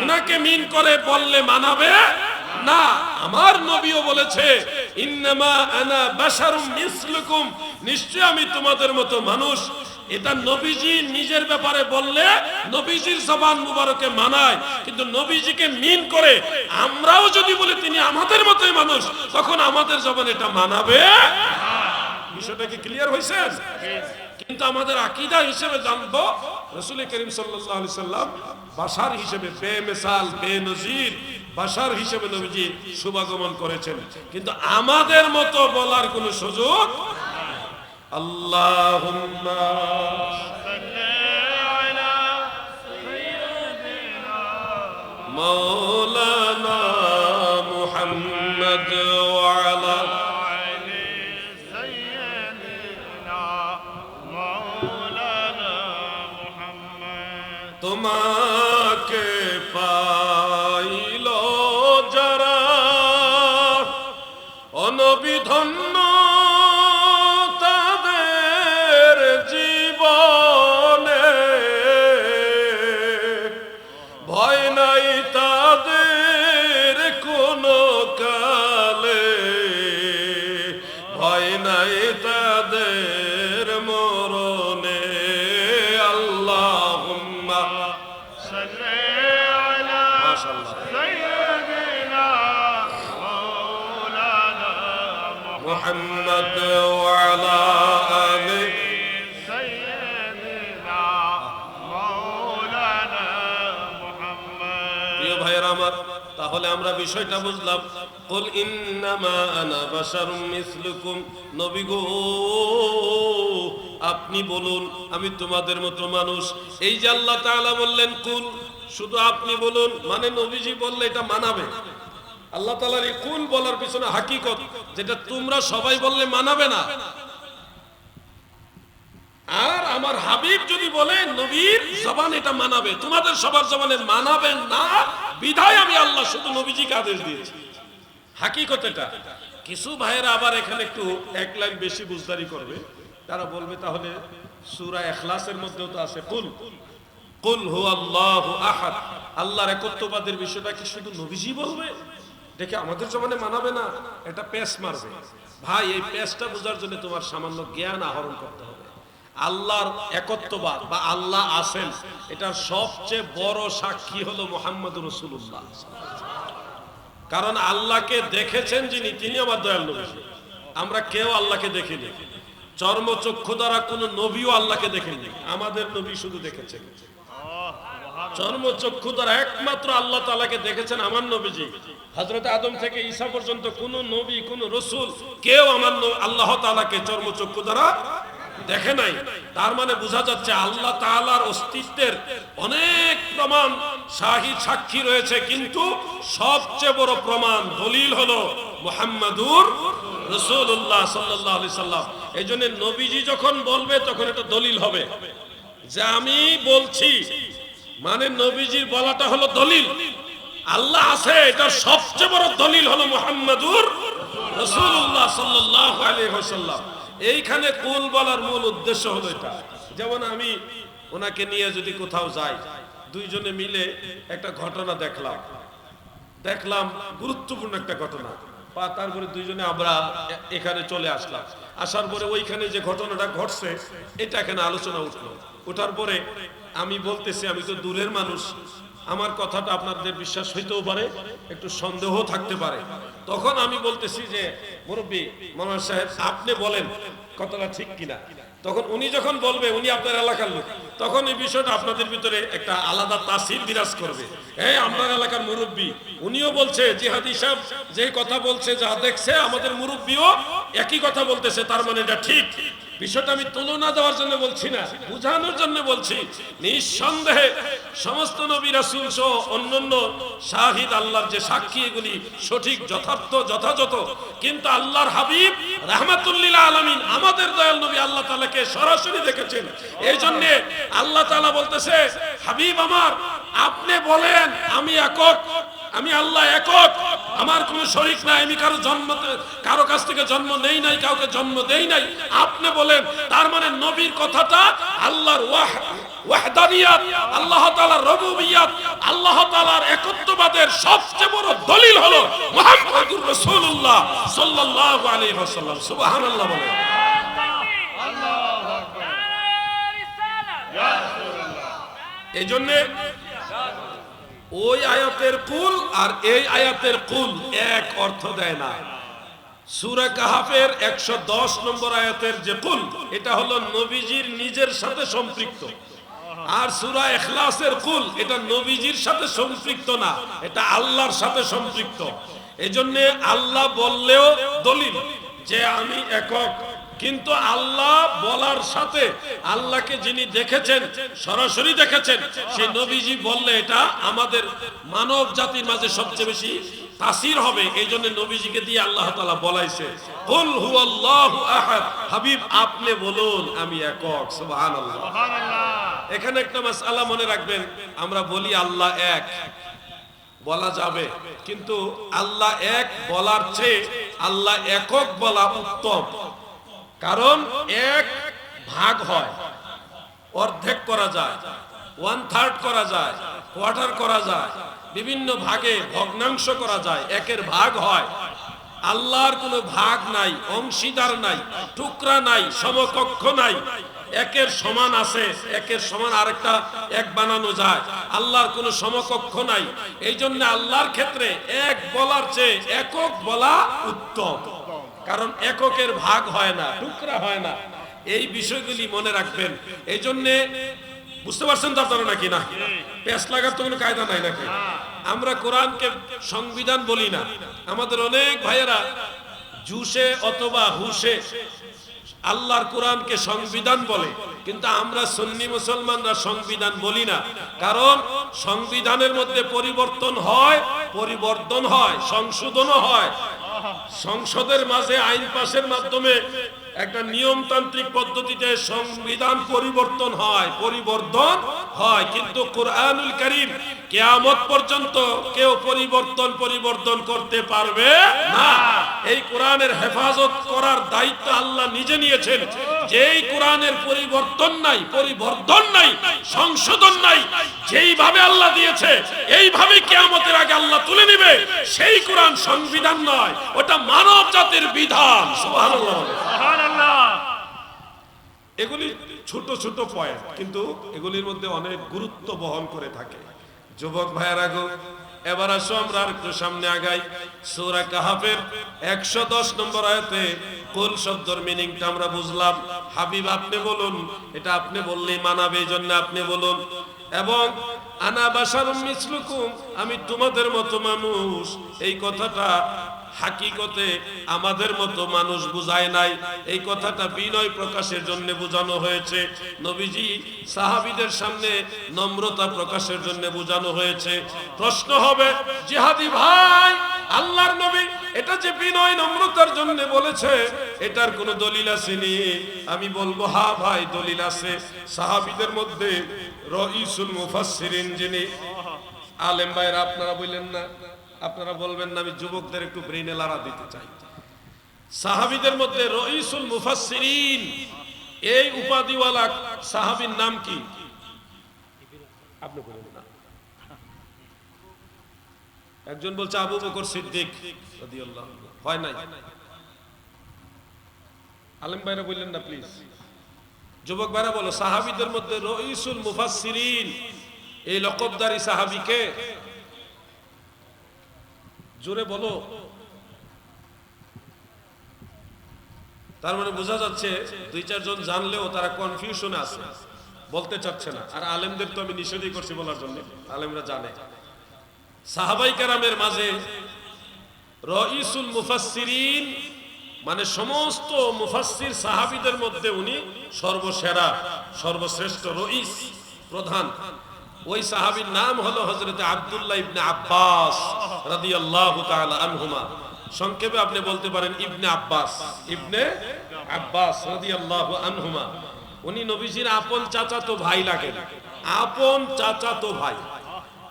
উনাকে মিন করে বললে মানাবে না। আমার নবীও বলেছে ইন্নামা আনা বাশারুম মিসলুকুম, নিশ্চয় আমি তোমাদের মতো মানুষ। এটা নবীজি নিজের ব্যাপারে বললে নবীজির জবান মুবারকে মানায়, কিন্তু নবীজিকে মিন করে আমরাও যদি বলি তিনি আমাদের মতোই মানুষ, তখন আমাদের জবান এটা মানাবে। বিষয়টা কি ক্লিয়ার হয়েছে? কিন্তু আমাদের আকীদা হিসেবে জানবো রাসূল করিম সাল্লাল্লাহু আলাইহি সাল্লাম বাশার হিসেবে বেমিসাল বেনজির বাশার হিসেবে নবীজি শুভাগমন করেছেন, কিন্তু আমাদের মতো বলার কোনো সুযোগ। আল্লাহুম্মা সাল্লি আলা সাইয়্যিদিনা মাওলানা মুহাম্মদ ওয়া আলা আলি সাইয়্যিদিনা মাওলানা মুহাম্মদ। তোমাকে পাইল যারা অনবী ধন্য তাদের জীবনে, ভয় নাই তাদের কোনো কালে, ভয় নাই তাদের মরণে। আল্লাহুম্মা সাল্লি আলা সাইয়্যিদিনা মাওলানা মুহাম্মদ ওয়া আলা আলি সাইয়্যিদিনা মাওলানা মুহাম্মদ। প্রিয় ভাইরা আমার, তাহলে আমরা বিষয়টা বুঝলাম। কুল ইন্নামা আনা বাশারুম মিসলুকুম, নবী গো আপনি বলুন আমি তোমাদের মতো মানুষ। এই যে আল্লাহ তাআলা বললেন কুল, শুধু আপনি বলুন, মানে নবীজি বললে এটা মানাবে। আল্লাহ তাআলার এই কুল বলার পিছনে হাকিকত, যেটা তোমরা সবাই বললে মানাবে না। আর আমার হাবিব যদি বলে নবীর জবান এটা মানাবে, তোমাদের সবার জবানে মানাবে না, বিধায় আমি আল্লাহ শুধু নবীজিকে আদেশ দিয়েছি। হাকিকত এটা। কিছু ভাইয়েরা আবার এখানে একটু এক লাইন বেশি বুঝদারি করবে, তারা বলবে তাহলে সূরা ইখলাসের মধ্যেও তো আছে কুল কুল হুয়াল্লাহু আহাদ, আল্লাহর একত্ববাদের বিষয়টা কি শুধু নবীজি বলবে? দেখে আমাদের জবানে মানাবে না, এটা পেশ মারবে। ভাই এই পেশটা বোঝার জন্য তোমার সামান্য জ্ঞান আহরণ করতে হবে। আল্লাহর একত্ববাদ বা আল্লাহ আছেন, এটার সবচেয়ে বড় সাক্ষী হলো মুহাম্মদুর রাসূলুল্লাহ। কারণ আল্লাহকে দেখেছেন যিনি, তিনি আমার দয়াল নবী। আমরা কেউ আল্লাহকে দেখিনি, চর্মচক্ষু দ্বারা কোনো নবীও আল্লাহকে দেখেননি, আমাদের নবী শুধু দেখেছেন। চর্মচক্ষু দ্বারা একমাত্র আল্লাহ তাআলাকে দেখেছেন আমার নবীজি। হযরত আদম থেকে ঈসা পর্যন্ত কোন নবী কোন রাসূল কেউ আমার আল্লাহ তাআলাকে চর্মচক্ষু দ্বারা দেখে নাই। তার মানে বোঝা যাচ্ছে আল্লাহ তাআলার অস্তিত্বের অনেক প্রমাণ শাহিদ সাক্ষী রয়েছে, কিন্তু সবচেয়ে বড় প্রমাণ দলিল হলো মুহাম্মাদুর রাসূলুল্লাহ সাল্লাল্লাহু আলাইহি সাল্লাম। এইজন্য নবীজি যখন বলবে তখন এটা দলিল হবে যে আমি বলছি, মানে নবীজির বলাটা হলো দলিল। আল্লাহ আছে, এটার সবচেয়ে বড় দলিল হলো মুহাম্মাদুর রাসূলুল্লাহ সাল্লাল্লাহু আলাইহি ওয়াসাল্লাম। এইখানে কুল বলার মূল উদ্দেশ্য হলো এটা। যেমন আমি ওনাকে নিয়ে যদি কোথাও যাই, দুইজনে মিলে একটা ঘটনা দেখলাম গুরুত্বপূর্ণ একটা ঘটনা, বা তারপরে দুইজনে আমরা এখানে চলে আসলাম, আসার পরে ওইখানে যে ঘটনাটা ঘটছে এটা এখানে আলোচনা ওঠার পরে আমি বলতেছি আমি তো দূরের মানুষ, আমার কথাটা আপনাদের বিশ্বাস হইতেও পারে, একটু সন্দেহ থাকতে পারে। তখন আমি বলতেছি যে মুরব্বী মনোয়ার সাহেব আপনি বলেন কথাটা ঠিক কিনা। তখন উনি যখন বলবে উনি আপনার এলাকার লোক, তখন এই বিষয়টা আপনাদের ভিতরে একটা আলাদা তাসির বিরাজ করবে। এই আপনার এলাকার মুরব্বী, উনিও বলছে জিহাদি সাহেব যে কথা বলছে, যা দেখছে আমাদের মুরব্বীও একই কথা বলতেছে, তার মানে এটা ঠিক। বিষয়টা আমি তুলনা দেওয়ার জন্য বলছি না, বুঝানোর জন্য বলছি। নিঃসন্দেহে সমস্ত নবী রাসূল সহ অন্যান্য শাহিদ আল্লাহর যে সাক্ষী, এগুলি সঠিক যথার্থ যথাযথ, কিন্তু আল্লাহর হাবিব রাহমাতুল লিল আলামিন আমাদের দয়াল নবী আল্লাহ তাআলাকে সরাসরি দেখেছেন। এই জন্য আল্লাহ তাআলা বলতেছে হাবিব আমার আপনি বলেন আমি একক, আমি আল্লাহ একক, আমার কোনো শরীক নাই, আমি কারো কাছ থেকে জন্ম নেই নাই, কাউকে জন্ম দেই নাই, আপনি বলেন, তার মানে নবীর কথাটা আল্লাহর ওয়াহদানিয়াত, আল্লাহ তাআলার রুবুবিয়্যাত, আল্লাহ তাআলার একত্ববাদের সবচেয়ে বড় দলিল হলো মুহাম্মদুর রাসূলুল্লাহ সাল্লাল্লাহু আলাইহি ওয়াসাল্লাম। সুবহানাল্লাহ বলেন। এইজন্য ওই আয়াতের কুল আর এই আয়াতের কুল এক অর্থ দেয় না। সূরা কাহাফের 110 নম্বর আয়াতের যে কুল, এটা হলো নবীজির নিজের সাথে সম্পৃক্ত। আর সূরা ইখলাসের কুল, এটা নবীজির সাথে সম্পৃক্ত না, এটা আল্লাহর সাথে সম্পৃক্ত। এজন্য আল্লাহ বললেও দলিল যে আমি একক, কিন্তু আল্লাহ বলার সাথে আল্লাহকে যিনি দেখেছেন, সরাসরি দেখেছেন, সেই নবীজি বললে এটা আমাদের মানব জাতির মাঝে সবচেয়ে বেশি তাসির হবে। এই জন্য নবীজিকে দিয়ে আল্লাহ তাআলা বলাইছে, কুল হুয়াল্লাহু আহাদ, হাবিব আপনি বলুন আমি একক। সুবহানাল্লাহ। এখানে একটা মাসআলা মনে রাখবেন, আমরা বলি আল্লাহ এক, বলা যাবে, কিন্তু আল্লাহ এক বলার চেয়ে আল্লাহ একক বলা উত্তম। কারণ এক ভাগ হয়, অর্ধেক করা যায়, 1/3 করা যায়, কোয়ার্টার করা যায়, বিভিন্ন ভাগে ভগ্নাংশ করা যায়, একের ভাগ হয়। আল্লাহর কোনো ভাগ নাই, অংশীদার নাই, টুকরা নাই, সমকক্ষ নাই। একের সমান আছে, একের সমান আরেকটা এক বানানো যায়। আল্লাহর কোনো সমকক্ষ নাই। এই জন্য আল্লাহর ক্ষেত্রে এক বলার চেয়ে একক বলা উত্তম। কারণ এককের ভাগ হয় না, টুকরা হয় না। এই বিষয়গুলি মনে রাখবেন। এই জন্য বুঝতে পারছেন তো আপনারা নাকি? না পেঁচ লাগার তো কোনো কায়দা নাই নাকি? আমরা কোরআনকে সংবিধান বলি না। আমাদের অনেক ভাইয়েরা জুসে অথবা হুসে আল্লাহর কোরআনকে সংবিধান বলে, কিন্তু আমরা সুন্নি মুসলমানরা সংবিধান বলি না। কারণ সংবিধানের মধ্যে পরিবর্তন হয়, পরিবর্তন হয়, সংশোধনও হয়। সংসদের মাঝে আইন পাশের মাধ্যমে একটা নিয়মতান্ত্রিক পদ্ধতিতে সংবিধান পরিবর্তন হয়, পরিবর্তন হয়, কিন্তু কোরআনুল কারীম কিয়ামত পর্যন্ত কেউ পরিবর্তন করতে পারবে না। এই কোরআনের হেফাজত করার দায়িত্ব আল্লাহ নিজে নিয়েছেন। যেই কোরআনের পরিবর্তন নাই, সংশোধন নাই, যেইভাবে আল্লাহ দিয়েছে এইভাবে কিয়ামতের আগে আল্লাহ তুলে নেবে। সেই কোরআন সংবিধান নয়, ওটা মানব জাতির বিধান। সুবহানাল্লাহ। এগুলি ছোট ছোট পয়েন্ট, কিন্তু এগুলির মধ্যে অনেক গুরুত্ব বহন করে থাকে। যুবক ভাইয়েরা গো, এবার আসো আমরা একটু সামনে আগাই। সূরা কাহাফের 110 নম্বর আয়াতে কুল শব্দের মিনিংটা আমরা বুঝলাম। হাবিব আপনি বলুন, এটা আপনি বললেই মানাবে, এই জন্য আপনি বলুন। এবং আনা বাশারুম মিসলুকুম, আমি তোমাদের মতো মানুষ, এই কথাটা হাকিকতে আমাদের মতো মানুষ বুঝায় নাই। এই কথাটা বিনয় প্রকাশের জন্য বোঝানো হয়েছে। নবীজি সাহাবীদের সামনে নম্রতা প্রকাশের জন্য বোঝানো হয়েছে। প্রশ্ন হবে, জিহাদি ভাই, আল্লাহর নবী এটা যে বিনয় নম্রতার জন্য বলেছে, এটার কোনো দলিল আসেনি? আমি বলবো হ্যাঁ ভাই, দলিল আছে। সাহাবীদের মধ্যে রাইসুল মুফাসসিরিন যিনি, আলেম ভাইরা আপনারা বললেন না, আপনারা বলবেন না, আমি যুবকদের একটু ব্রেইনে লাড়া দিতে চাই। সাহাবীদের মধ্যে রাইসুল মুফাসসিরিন এই উপাধিওয়ালা সাহাবীর নাম কি? আপনি বলেন না। একজন বলছে আবু বকর সিদ্দিক রাদিয়াল্লাহু আনহু, হয় নাই? আলেম ভাইরা বললেন না প্লিজ। যুবক ভাইরা বলো, সাহাবীদের মধ্যে রাইসুল মুফাসসিরিন এই লকবদারি সাহাবীকে? জোরে বলো। তার মানে বোঝা যাচ্ছে 2-4 জন জানলেও তারা কনফিউশনে আছে, বলতে চাচ্ছে না। আর আলেমদের তো আমি নিষেধই করছি বলার জন্য, আলেমরা জানে। সাহাবাই কেরামের মাঝে রাইসুল মুফাসসিরিন মানে সমস্ত মুফাসসির সাহাবীদের মধ্যে উনি সর্বসেরা, সর্বশ্রেষ্ঠ, রাইস, প্রধান। ওই সাহাবীর নাম হলো হযরত আব্দুল্লাহ ইবনে আব্বাস রাদিয়াল্লাহু তাআলা আনহুমা। সংক্ষেপে আপনি বলতে পারেন ইবনে আব্বাস, ইবনে আব্বাস রাদিয়াল্লাহু আনহুমা। উনি নবীজির আপন চাচাতো ভাই লাগেন, আপন চাচাতো ভাই।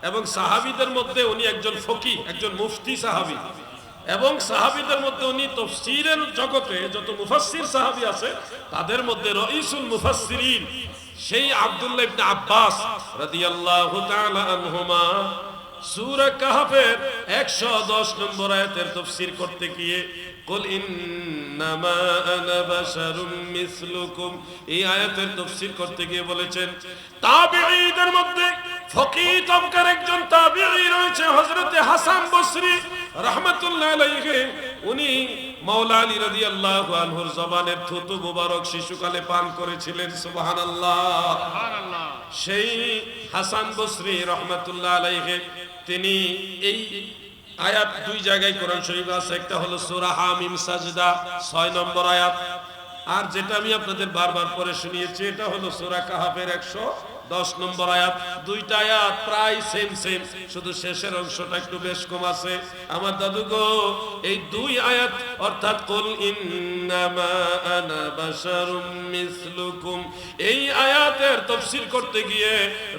এবং সাহাবীদের মধ্যে উনি একজন ফকিহ, একজন মুফতি সাহাবী, এবং সাহাবীদের মধ্যে উনি তাফসীরের জগতে যত মুফাসসির সাহাবী আছে তাদের মধ্যে রাইসুল মুফাসসিরিন সেই আব্দুল্লাহ ইবনে আব্বাস রাদিয়াল্লাহু তাআলা আনহুমা সূরা কাহফের 110 নম্বর আয়াতের তাফসীর করতে গিয়ে কুল ইন্নামা আনা বাশারুম মিসলুকুম, এই আয়াতের তাফসীর করতে গিয়ে বলেছেন তাবিঈদের মধ্যে ফকিহ তবকার একজন তাবিঈ রয়েছে হযরতে হাসান বসরি রাহমাতুল্লাহ আলাইহি। উনি মাওলা আলী রাদিয়াল্লাহু আনহুর জবানের থুতু মুবারক শিশুকালে পান করেছিলেন। সুবহানাল্লাহ, সুবহানাল্লাহ। সেই হাসান বসরি রাহমাতুল্লাহ আলাইহি তিনি এই আয়াত দুই জায়গায় কোরআন শরীফে আছে, একটা হলো সূরা হামিম সাজদা 6 নম্বর আয়াত, আর যেটা আমি আপনাদের বারবার পড়ে শুনিয়েছি এটা হলো সূরা কাহফের 110 নম্বর আয়াত। দুইটা আয়াত প্রায় সেম, শুধু শেষের অংশটা একটু বেশ কম আছে। আমার দাদু গো, এই দুই আয়াত অর্থাৎ কুল ইন্নামা আনা বাশারুম মিসলুকুম, এই আয়াতের তাফসীর করতে গিয়ে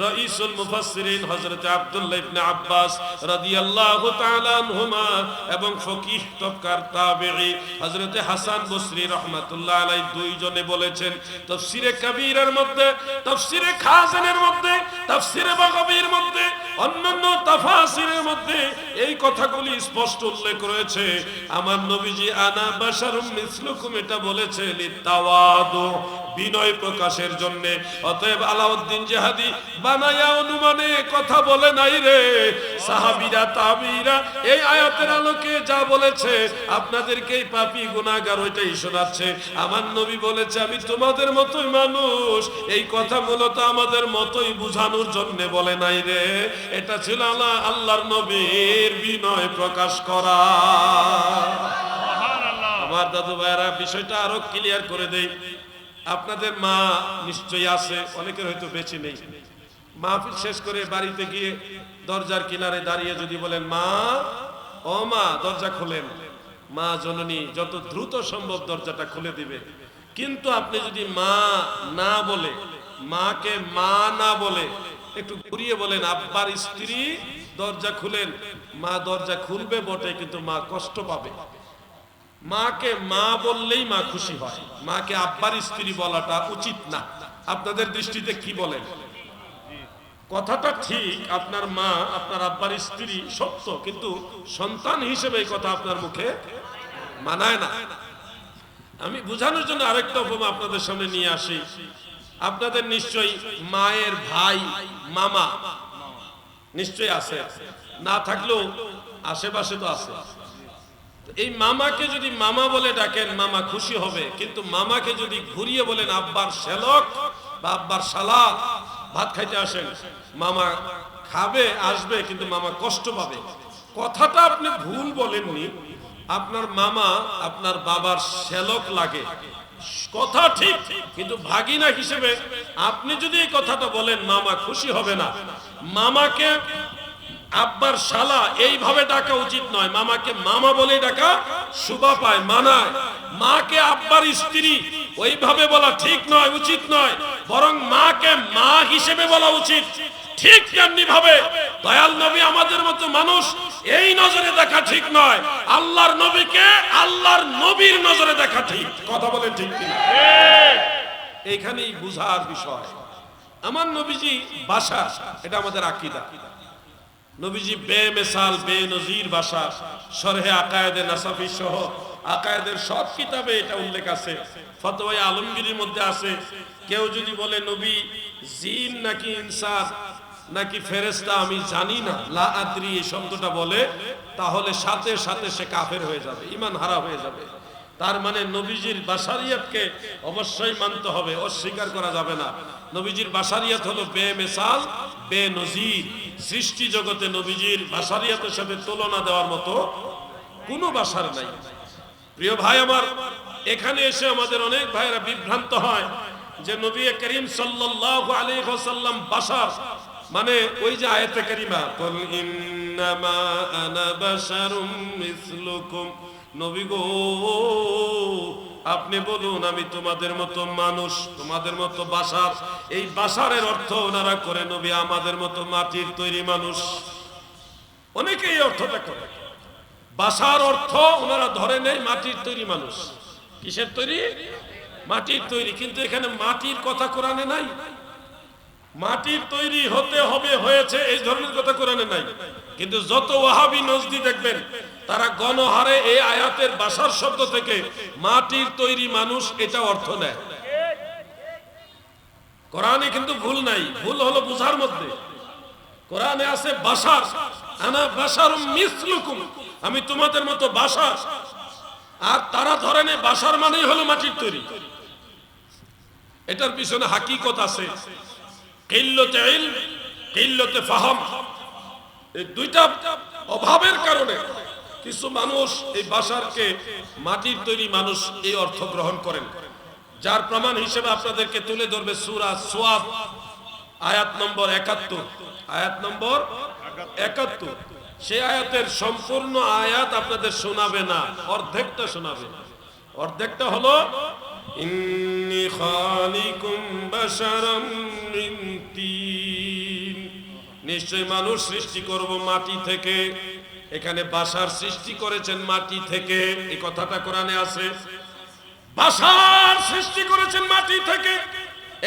রাইসুল মুফাসসিরিন হযরত আব্দুল্লাহ ইবনে আব্বাস রাদিয়াল্লাহু তাআলা আনহুমা এবং ফকিহ তবকার তাবিঈ হযরত হাসান বসরি রাহমাতুল্লাহ আলাইহি দুইজনে বলেছেন তাফসীরে কবীরের মধ্যে, তাফসীরে খাজানের মধ্যে, তাফসীরে বাগাবীর মধ্যে, অন্যান্য তাফাসিরের মধ্যে এই কথাগুলি স্পষ্ট উল্লেখ রয়েছে। আমার নবীজি আনা বাশারুম মিসলুকুম এটা বলেছে লিতাওয়াদু, বিনয় প্রকাশের জন্য। অতএব আলাউদ্দিন জিহাদি বানায়া অনুমানে কথা বলে নাই রে। সাহাবীরা তাবিঈরা এই আয়াতের আলোকে যা বলেছে আপনাদেরকে এই পাপী গুনাহগার ওইটাই শোনাচ্ছে। আমার নবী বলেছে আমি তোমাদের মতোই মানুষ, এই কথা মূলত আমাদের মতোই বুঝানোর জন্য বলে নাই রে। এটা ছিল আল্লাহর নবীর বিনয় প্রকাশ করা। আমার দাদু ভাইরা বিষয়টা আরো ক্লিয়ার করে দেই। আপনাদের মা নিশ্চয়ই আছে, অনেকের হয়তো বেঁচে নেই। মাহফিল শেষ করে বাড়িতে গিয়ে দরজার কিনারে দাঁড়িয়ে যদি বলেন মা, ও মা দরজা খোলেন, মা জননী যত দ্রুত সম্ভব দরজাটা খুলে দিবে। কিন্তু আপনি যদি মা না বলে, মাকে মা না বলে একটু ঘুরিয়ে বলেন আব্বার স্ত্রী দরজা খুলেন, মা দরজা খুলবে বটে কিন্তু মা কষ্ট পাবে। মাকে মা বললেই মা খুশি হয়, মাকে আব্বার স্ত্রী বলাটা উচিত না। আপনাদের দৃষ্টিতে কি বলেন? কথাটা ঠিক, আপনার মা আপনার আব্বার স্ত্রী সত্য, কিন্তু সন্তান হিসেবে এই কথা আপনার মুখে মানায় না। আমি বোঝানোর জন্য আরেকটা উপমা আপনাদের সামনে নিয়ে আসি। আপনাদের নিশ্চয়ই মায়ের ভাই মামা নিশ্চয়ই আছে, না থাকলেও আশেপাশে তো আছে। এই মামাকে যদি মামা বলে ডাকেন মামা খুশি হবে, কিন্তু মামাকে যদি ঘুরিয়ে বলেন আব্বার শ্যালক বা আব্বার শালা ভাত খাইতে আসেন, মামা খাবে আসবে কিন্তু মামা কষ্ট পাবে। কথাটা আপনি ভুল বলেননি, আপনার মামা আপনার বাবার শ্যালক লাগে, কথা ঠিক, কিন্তু ভাগিনা হিসেবে আপনি যদি এই কথাটা বলেন মামা খুশি হবে না। মামাকে আব্বার শালা এইভাবে ডাকা উচিত নয়, মামাকে মামা বলে ডাকা শোভা পায়, মানায়। মাকে আব্বার স্ত্রী ওইভাবে বলা ঠিক নয়, উচিত নয়, বরং মাকে মা হিসেবে বলা উচিত। ঠিক তেমনি ভাবে দয়াল নবী আমাদের মতো মানুষ, এই নজরে দেখা ঠিক নয়, আল্লাহর নবীকে আল্লাহর নবীর নজরে দেখা ঠিক। কথা বলেন ঠিক কিনা? এইখানেই বুঝার বিষয়। আমার নবীজি বাসা, এটা আমাদের আকীদা। নবীজি বেমিসাল বেনজির বাসা, শরহে আকায়েদে নাসাফি সহ আকায়েদের সব কিতাবে এটা উল্লেখ আছে। ফতোয়া আলমগীরের মধ্যে আছে, কেউ যদি বলে নবী জিন নাকি ইনসান নাকি ফেরেশতা আমি জানি না, লা আদরি এই শব্দটা বলে, তাহলে সাথে সাথে সে কাফের হয়ে যাবে, ঈমান হারা হয়ে যাবে। তার মানে নবীজির বাশারিয়াতকে অবশ্যই মানতে হবে, অস্বীকার করা যাবে না। নবীজির বাশারিয়াত হলো বেমিসাল বেনজির। সৃষ্টি জগতে নবীজির বাশারিয়াতের সাথে তুলনা দেওয়ার মতো কোনো বাশার নাই। প্রিয় ভাই আমার, এখানে এসে আমাদের অনেক ভাইরা বিভ্রান্ত হয় যে নবী করিম সাল্লাল্লাহু আলাইহি ওয়াসাল্লাম বাশার, মানে ওই যে আয়াতে কারিমা কুল ইন্নামা আনা বাশারুম মিসলুকুম, নবী গো আপনি বলুন আমি তোমাদের মতো মানুষ, তোমাদের মতো বাশার। এই বাশারের অর্থ ওনারা করে নবী আমাদের মতো মাটির তৈরি মানুষ। অনেকেই অর্থটা করে। বাশার অর্থ ওনারা ধরে নেই মাটির তৈরি মানুষ। কিসের তৈরি? মাটির তৈরি। কিন্তু এখানে মাটির কথা কোরআনে নাই। মাটির তৈরি হতে হবে, হয়েছে, এই ধরনের কথা কোরআনে নাই। কিন্তু যত ওয়াহাবি নজদি দেখবেন তারা গণহারে এই আয়াতের বাশার শব্দ থেকে মাটির তৈরি মানুষ এটা অর্থ নেয়। কোরআনে কিন্তু ভুল নাই, ভুল হলো বুঝার মধ্যে। কোরআনে আছে বাশার, আনা বাশারুম মিসলুকুম, আমি তোমাদের মতো বাশার। আর তারা ধরে নেয় বাশার মানেই হলো মাটির তৈরি। এটার পিছনে হাকিকত আছে, কিল্লতে ইলম, কিল্লতে ফাহাম। এই দুইটা অভাবের কারণে কিছু মানুষ এই বাশারকে মাটির তৈরি মানুষ এই অর্থ গ্রহণ করেন। যার প্রমাণ হিসেবে আপনাদেরকে তুলে ধরবে সূরা সোয়াদ আয়াত নম্বর ৭১। আয়াত নম্বর ৭১। সেই আয়াতের সম্পূর্ণ আয়াত আপনাদের শোনাবে না, অর্ধেকটা শোনাবে। অর্ধেকটা হলো ইন্নী খালিকুম বাশারাম মিন তিন, নিশ্চয় মানুষ সৃষ্টি করব মাটি থেকে। এখানে বাশার সৃষ্টি করেছেন মাটি থেকে, এই কথাটা কোরআনে আছে। বাশার সৃষ্টি করেছেন মাটি থেকে,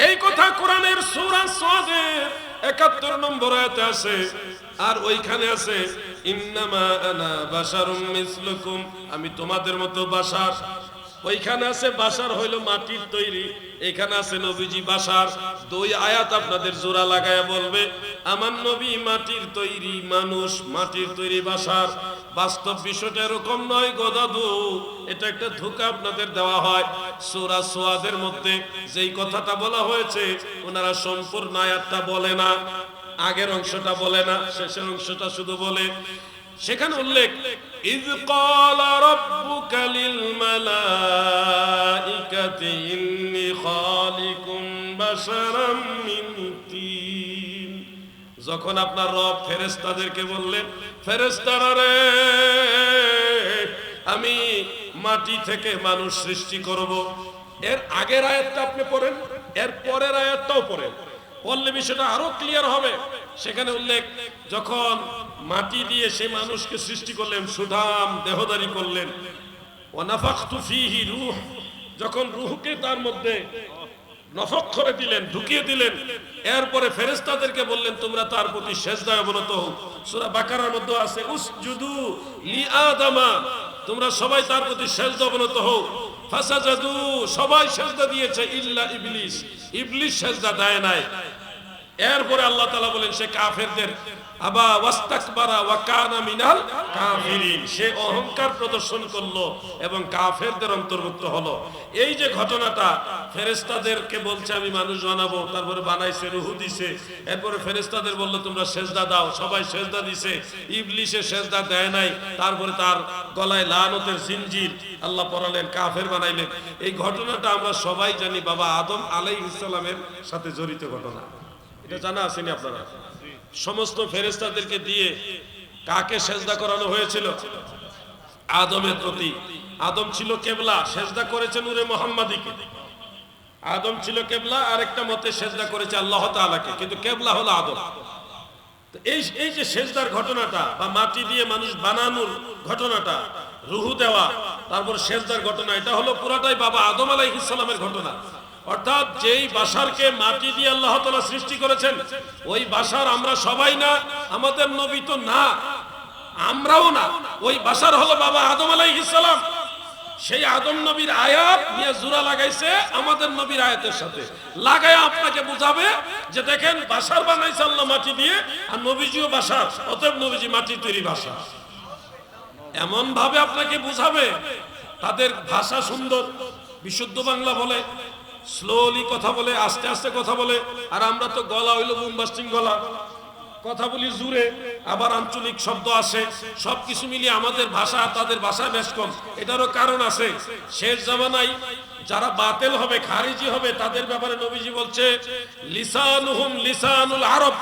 এই কথা কোরআনের সূরা সাদের ৭১ নম্বর আয়াতে আছে। আর ওইখানে আছে ইন্নামা আনা বাশারুম মিসলুকুম, আমি তোমাদের মতো বাশার। ওইখানে আছে বাশার হইল মাটির তৈরি, এখানে আছে নবীজি বাশার। দুই আয়াত আপনাদের জোড়া লাগায়া বলবে আমার নবী মাটির তৈরি মানুষ, মাটির তৈরি বাশার। বাস্তব বিষয়টা এরকম নয় গো দাদু, এটা একটা ধোঁকা আপনাদের দেওয়া হয়। সূরা সোয়াদের মধ্যে যেই কথাটা বলা হয়েছে ওনারা সম্পূর্ণ আয়াতটা বলে না, আগের অংশটা বলে না, শেষের অংশটা শুধু বলে। সেখানে উল্লেখ ইয ক্বালা রাব্বুকা লিল মালাইকাতি ইন্নী খালিকুম বাশারাম মিন তিন। যখন আপনার রব ফেরেশতাদেরকে বললেন ফেরেশতারা রে আমি মাটি থেকে মানুষ সৃষ্টি করব, এর আগের আয়াতটা আপনি পড়েন, এর পরের আয়াতটাও পড়েন, পড়লে বিষয়টা আরো ক্লিয়ার হবে। সেখানে উল্লেখ যখন মাটি দিয়ে সেই মানুষকে সৃষ্টি করলেন, সুঠাম দেহধারী করলেন, ওয়ানাফাখতু ফীহি রূহ, যখন রূহকে তার মধ্যে নফখ করে দিলেন, ঢুকিয়ে দিলেন, এরপরে ফেরেশতাদেরকে বললেন তোমরা তার প্রতি সিজদায় অবনত হও। সূরা বাকারার মধ্যে আছে উসজুদু লিআদামা, তোমরা সবাই তার প্রতি সিজদা অবনত হও। ফাসাজাদু, সবাই সিজদা দিয়েছে ইল্লা ইবলিস, ইবলিস সিজদা দেয় নাই। এরপরে আল্লাহ তাআলা বলেন সে কাফেরদের আবা ওয়াস্তাকবারা ওয়া কানা মিনাল কাফিরিন, সে অহংকার প্রদর্শন করলো এবং কাফেরদের অন্তর্ভুক্ত হলো। এই যে ঘটনাটা ফেরেশতাদেরকে বলছে আমি মানুষ বানাবো, তারপরে বানাইছে, রূহ দিছে, এরপরে ফেরেশতাদের বললো তোমরা সিজদা দাও, সবাই সিজদা দিছে, ইবলিসে সিজদা দেয় নাই, তারপরে তার গলায় লানতের জিনজির আল্লাহ পরালেন, কাফের বানাইলেন। এই ঘটনাটা আমরা সবাই জানি বাবা আদম আলাইহিস সালামের সাথে জড়িত ঘটনা। এটা জানা আছেনি আপনারা? সমস্ত ফেরেশতাদেরকে দিয়ে কাকে সেজদা করানো হয়েছিল? আদমের প্রতি। আদম ছিল কেবলা, সেজদা করেছে নূরে মুহাম্মাদিকে। আদম ছিল কেবলা, আরেকটা মতে সেজদা করেছে আল্লাহ তাআলাকে, কিন্তু কেবলা হলো আদম। তো এই যে সেজদার ঘটনাটা বা মাটি দিয়ে মানুষ বানানোর ঘটনাটা, রূহ দেওয়া, তারপর সেজদার ঘটনা, এটা হলো পুরাটাই বাবা আদম আলাইহিস সালামের ঘটনা। অর্থাৎ যেই বাশারকে মাটি দিয়ে আল্লাহ তাআলা সৃষ্টি করেছেন ওই বাশার আমরা সবাই না, আমাদের নবী তো না, আমরাও না, ওই বাশার হলো বাবা আদম আলাইহিস সালাম। সেই আদম নবীর আয়াত নিয়ে জোড়া লাগাইছে আমাদের নবীর আয়াতের সাথে, লাগায় আপনাকে বুঝাবে যে দেখেন বাশার বানাইছে আল্লাহ মাটি দিয়ে, আর নবীজিও বাশার, অতএব নবীজি মাটির তৈরি বাশার। এমন ভাবে আপনাকে বুঝাবে, তাদের ভাষা সুন্দর, বিশুদ্ধ বাংলা বলে, স্লোলি কথা বলে, আস্তে আস্তে কথা বলে, আর আমরা তো গলা হইল বুমবাস্টিং গলা, কথা বলি জুড়ে, আবার আঞ্চলিক শব্দ আসে, সবকিছু মিলিয়ে আমাদের ভাষা তাদের ভাষা বেশ কম। এটারও কারণ আছে, শেষ জামানায় যারা বাতিল হবে, খারিজি হবে, তাদের ব্যাপারে নবীজি বলছে লিসানুহুম লিসানুল আরব,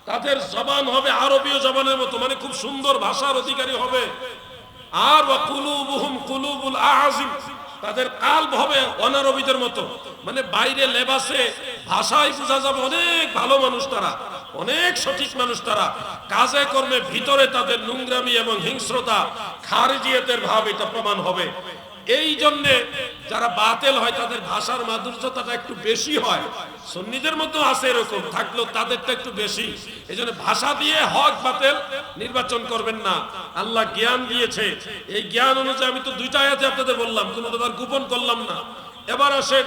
তাদের জবান হবে আরবীয় জবানের মতো, মানে খুব সুন্দর ভাষার অধিকারী হবে। আর ওয়া কুলুবুহুম কুলুবুল আযিম, তাদের কাল্ব হবে অনারবীদের মতো, মানে বাইরে লেবাসে ভাষায় বোঝা যাবে অনেক ভালো মানুষ তারা, অনেক সঠিক মানুষ তারা, কাজে কর্মে ভিতরে তাদের নোংরামি এবং হিংস্রতা, খারিজিয়াতের ভাব এটা প্রমাণ হবে। এই জন্য যারা বাতিল হয় তাদের ভাষার মাধুর্যতাটা একটু বেশি হয়, সুন্নিদের মধ্যে আছে এরকম, থাকলেও তাদেরটা একটু বেশি। এই জন্য ভাষা দিয়ে হক বাতিল নির্বাচন করবেন না। আল্লাহ জ্ঞান দিয়েছে, এই জ্ঞান অনুযায়ী আমি তো দুইটা আয়াতে আপনাদের বললাম, কোনোটা তার গোপন করলাম না। এবার আসেন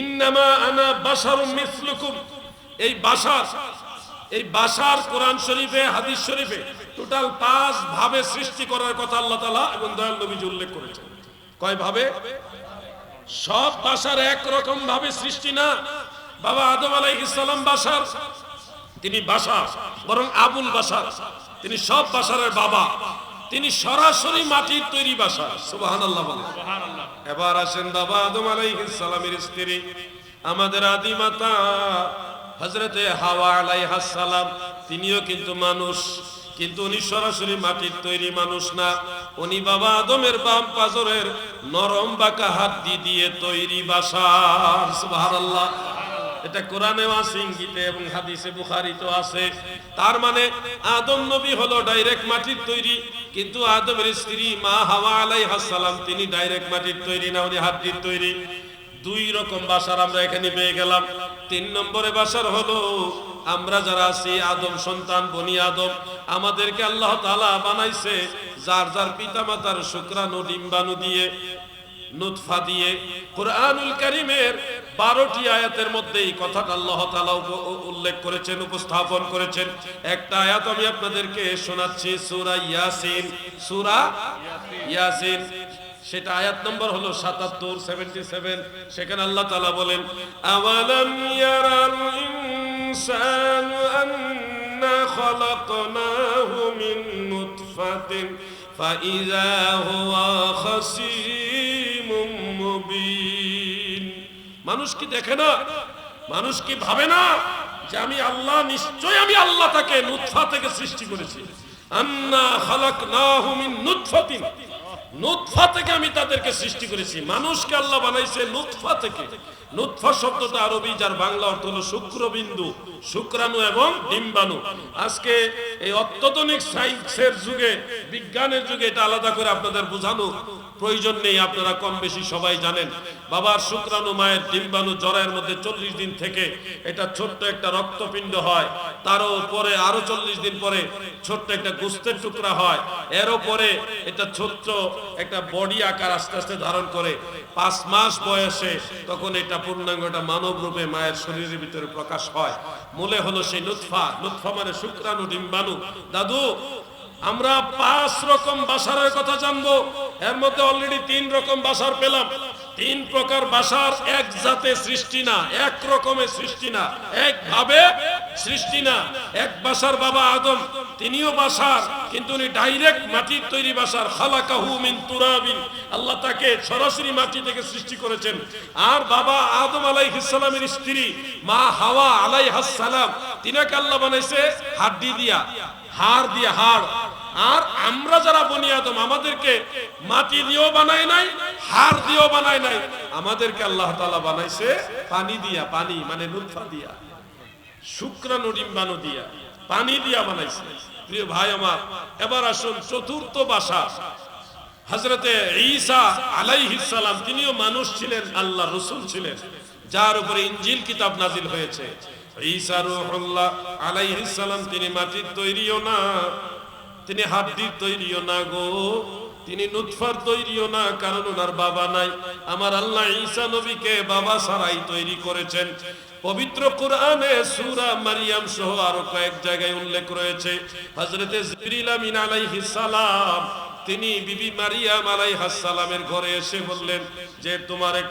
ইন্নামা আনা বাশারুম মিসলুকুম, এই বাশার কোরআন শরীফে হাদিস শরীফে টোটাল 5 ভাবে সৃষ্টি করার কথা আল্লাহ তাআলা এবং দয়াল নবীজি উল্লেখ করেছেন। কয় ভাবে? সব বাশার এক রকম ভাবে সৃষ্টি না। বাবা আদম আলাইহিস সালাম বাশার, তিনি বাশার, বরং আবুল বাশার, তিনি সব বাশারের বাবা, তিনি সরাসরি মাটির তৈরি বাশার। সুবহানাল্লাহ বলেন। এবার আসেন বাবা আদম আলাইহিস সালামের স্ত্রী আমাদের আদি মাতা হযরতে হাওয়া আলাইহাস সালাম, তিনিও কিন্তু মানুষ, কিন্তু উনি সরাসরি মাটির তৈরি মানুষ না, উনি বাবা আদমের বাম পাজরের নরম বাঁকা হাড্ডি দিয়ে তৈরি বাশার। সুবহানাল্লাহ। এটা কোরআনেও আছে ইঙ্গিতে এবং হাদিসে বুখারীতেও আছে। তার মানে আদম নবী হলো ডাইরেক্ট মাটির তৈরি, কিন্তু আদমের স্ত্রী মা হাওয়া আলাইহাস সালাম তিনি ডাইরেক্ট মাটির তৈরি না, উনি হাড্ডির তৈরি। দুই রকম বাশার আমরা এখানে পেয়ে গেলাম। 3 নম্বরে বাশার হলো আমরা যারা আছি আদম সন্তান, বনি আদম, আমাদেরকে আল্লাহ তাআলা বানাইছে যার যার পিতামাতার শুক্রাণু ডিম্বাণু দিয়ে, নুতফা দিয়ে। কুরআনুল কারীমের 12টি আয়াতের মধ্যে এই কথাটা আল্লাহ তাআলা উল্লেখ করেছেন, উপস্থাপন করেছেন। একটা আয়াত আমি আপনাদেরকে শোনাচ্ছি, সূরা ইয়াসিন, সূরা ইয়াসিন, সেটা আয়াত নম্বর হলো 77। সেখানে আল্লাহ তাআলা বলেন, আওয়ালাম ইয়ারাল ইনসানু আন্না খলাকনাহু মিন নুতফাতিন ফাইযা হুয়া খাসীমুম মুবিন। মানুষ কি দেখে না, মানুষ কি ভাবে না যে আমি আল্লাহ, নিশ্চয় আমি আল্লাহ তাকে নুতফা থেকে সৃষ্টি করেছি। আন্না খলাকনাহু মিন নুতফাতিন, নুতফা থেকে আমি তাদেরকে সৃষ্টি করেছি। মানুষকে আল্লাহ বানাইছে নুতফা থেকে। নুতফা শব্দটা আরবি, যার বাংলা অর্থ হলো শুক্রবিন্দু, শুক্রাণু এবং ডিম্বাণু। আজকে এই অত্যাধুনিক সায়েন্সের যুগে, বিজ্ঞানের যুগে এটা আলাদা করে আপনাদের বোঝানো প্রয়োজন নেই, আপনারা কম বেশি সবাই জানেন। বাবার শুক্রাণু, মায়ের ডিম্বাণু জরায়ের মধ্যে 40 দিন থেকে এটা ছোট্ট একটা রক্তপিণ্ড হয়, তারও পরে আরো 40 দিন পরে ছোট্ট একটা গোস্তের টুকরা হয়, এরও পরে এটা ছোট্ট একটা বডি আকার আস্তে আস্তে ধারণ করে 5 মাস বয়সে তখন এটা পূর্ণাঙ্গটা মানব রূপে মায়ের শরীরের ভিতরে প্রকাশ হয়। মূলে হলো সেই নুতফা। নুতফা মানে শুক্রাণু, ডিম্বাণু। দাদু, আমরা 5 রকম বাশারের কথা জানবো, এর মধ্যে অলরেডি 3 রকম বাশার পেলাম। 3 প্রকার বাশার এক জাতে সৃষ্টি না, এক রকমের সৃষ্টি না, একভাবে সৃষ্টি না। এক বাশার বাবা আদম, তিনিও বাশার, কিন্তু উনি ডাইরেক্ট মাটির তৈরি বাশার। খালাকাহু মিন তুরাবিন, আল্লাহ তাকে সরাসরি মাটি থেকে সৃষ্টি করেছেন। আর বাবা আদম আলাইহিস সালামের স্ত্রী মা হাওয়া আলাইহাস সালাম, তিনাকে আল্লাহ বানাইছে হাড্ডি দিয়া, হাড় দিয়া, হাড়। আর আমরা যারা বনি আদম, আমাদেরকে মাটি দিয়েও বানায় নাই, হাড় দিয়েও বানায় নাই, আমাদেরকে আল্লাহ তাআলা বানাইছে পানি দিয়া। পানি মানে নুতফা দিয়া, শুক্রাণু ডিম্বাণু দিয়া, পানি দিয়া বানাইছে। প্রিয় ভাই আমার, এবার আসুন চতুর্থ বাশার হযরতে ঈসা আলাইহিস সালাম, তিনিও মানুষ ছিলেন, আল্লাহ রাসূল ছিলেন, যার উপরে ইনজিল কিতাব নাজিল হয়েছে। ঈসা রূহুল্লাহ আলাইহিস সালাম, তিনি মাটির তৈরিও না, তিনি হাড্ডির তৈরিও না গো, তিনি নুতফার তৈরিও না, কারণ ওনার বাবা নাই। আমার আল্লাহ ঈসা নবীকে বাবা ছাড়াই তৈরি করেছেন। পবিত্র কোরআনে সূরা মারিয়াম সহ আরো কয়েক জায়গায় উল্লেখ রয়েছে, হযরতে জিবরিল আমিন আলাইহিস সালাম তিনি বিবি মারিয়াম আলাইহাস সালামের ঘরে এসে বললেন যে তোমার এক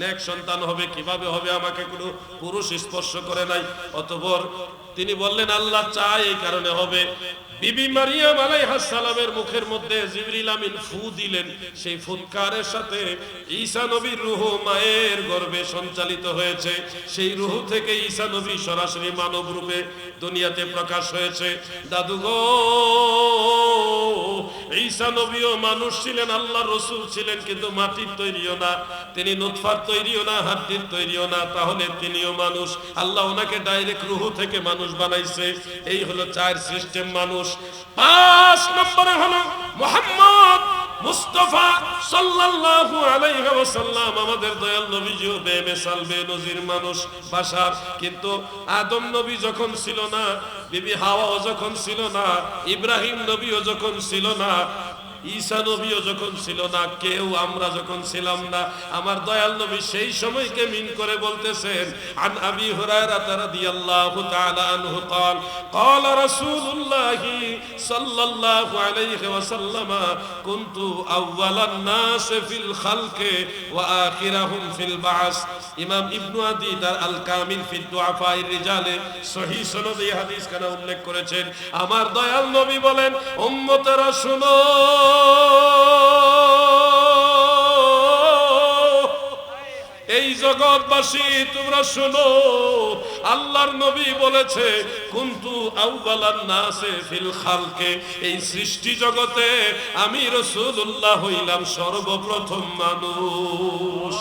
নেক সন্তান হবে, কিভাবে হবে, আমাকে কোনো পুরুষ স্পর্শ করে নাই। অতঃপর তিনি বললেন আল্লাহ চায়, এই কারণে হবে। বিবি মারিয়াম আলাইহাস সালামের মুখের মধ্যে জিবরিল আমিন ফু দিলেন, সেই ফুৎকারের সাথে ঈসা নবীর রূহ মায়ের গর্ভে সঞ্চালিত হয়েছে। সেই রূহ থেকে ঈসা নবী সরাসরি মানব রূপে দুনিয়াতে প্রকাশ হয়েছে। দাদু গো, ঈসা নবীও মানুষ ছিলেন, আল্লাহর রাসূল ছিলেন, কিন্তু মাটির তৈরিও না, তিনি নুতফার তৈরিও না, হাড্ডির তৈরিও না, তাহলে তিনিও মানুষ। আল্লাহ ওনাকে ডাইরেক্ট রূহ থেকে মানুষ বানাইছে। এই হলো 4 সিস্টেম মানুষ। 5 নম্বরে হলো মুহাম্মদ মুস্তাফা সাল্লাল্লাহু আলাইহি ওয়াসাল্লাম, আমাদের দয়াল নবীজিও বেমিসাল বেনজির মানুষ, বাশার। কিন্তু আদম নবী যখন ছিল না, বিবি হাওয়াও যখন ছিল না, ইব্রাহিম নবীও যখন ছিল না, ঈসা নবীও যখন ছিল না, কেউ আমরা যখন ছিলাম না, আমার দয়াল নবী সেই সময়কে মিন করে বলতেছেন, আন আবি হুরায়রা রাদিয়াল্লাহু তাআলা আনহু قال قال رسول الله صلى الله عليه وسلم كنت اول الناس في الخلق واخرهم في البعث। ইমাম ইবনু আদি তার আল কামিল ফি দুআফাই রিজালে সহিহ সনদে হাদিস খানা উল্লেখ করেছেন। আমার দয়াল নবী বলেন, উম্মতেরা শুনো, এই জগৎবাসী তোমরা শুনো, আল্লাহর নবী বলেছে কুনতু আউয়ালান নাসে ফিল খালকে, এই সৃষ্টি জগতে আমি রাসূলুল্লাহ হইলাম সর্বপ্রথম মানুষ।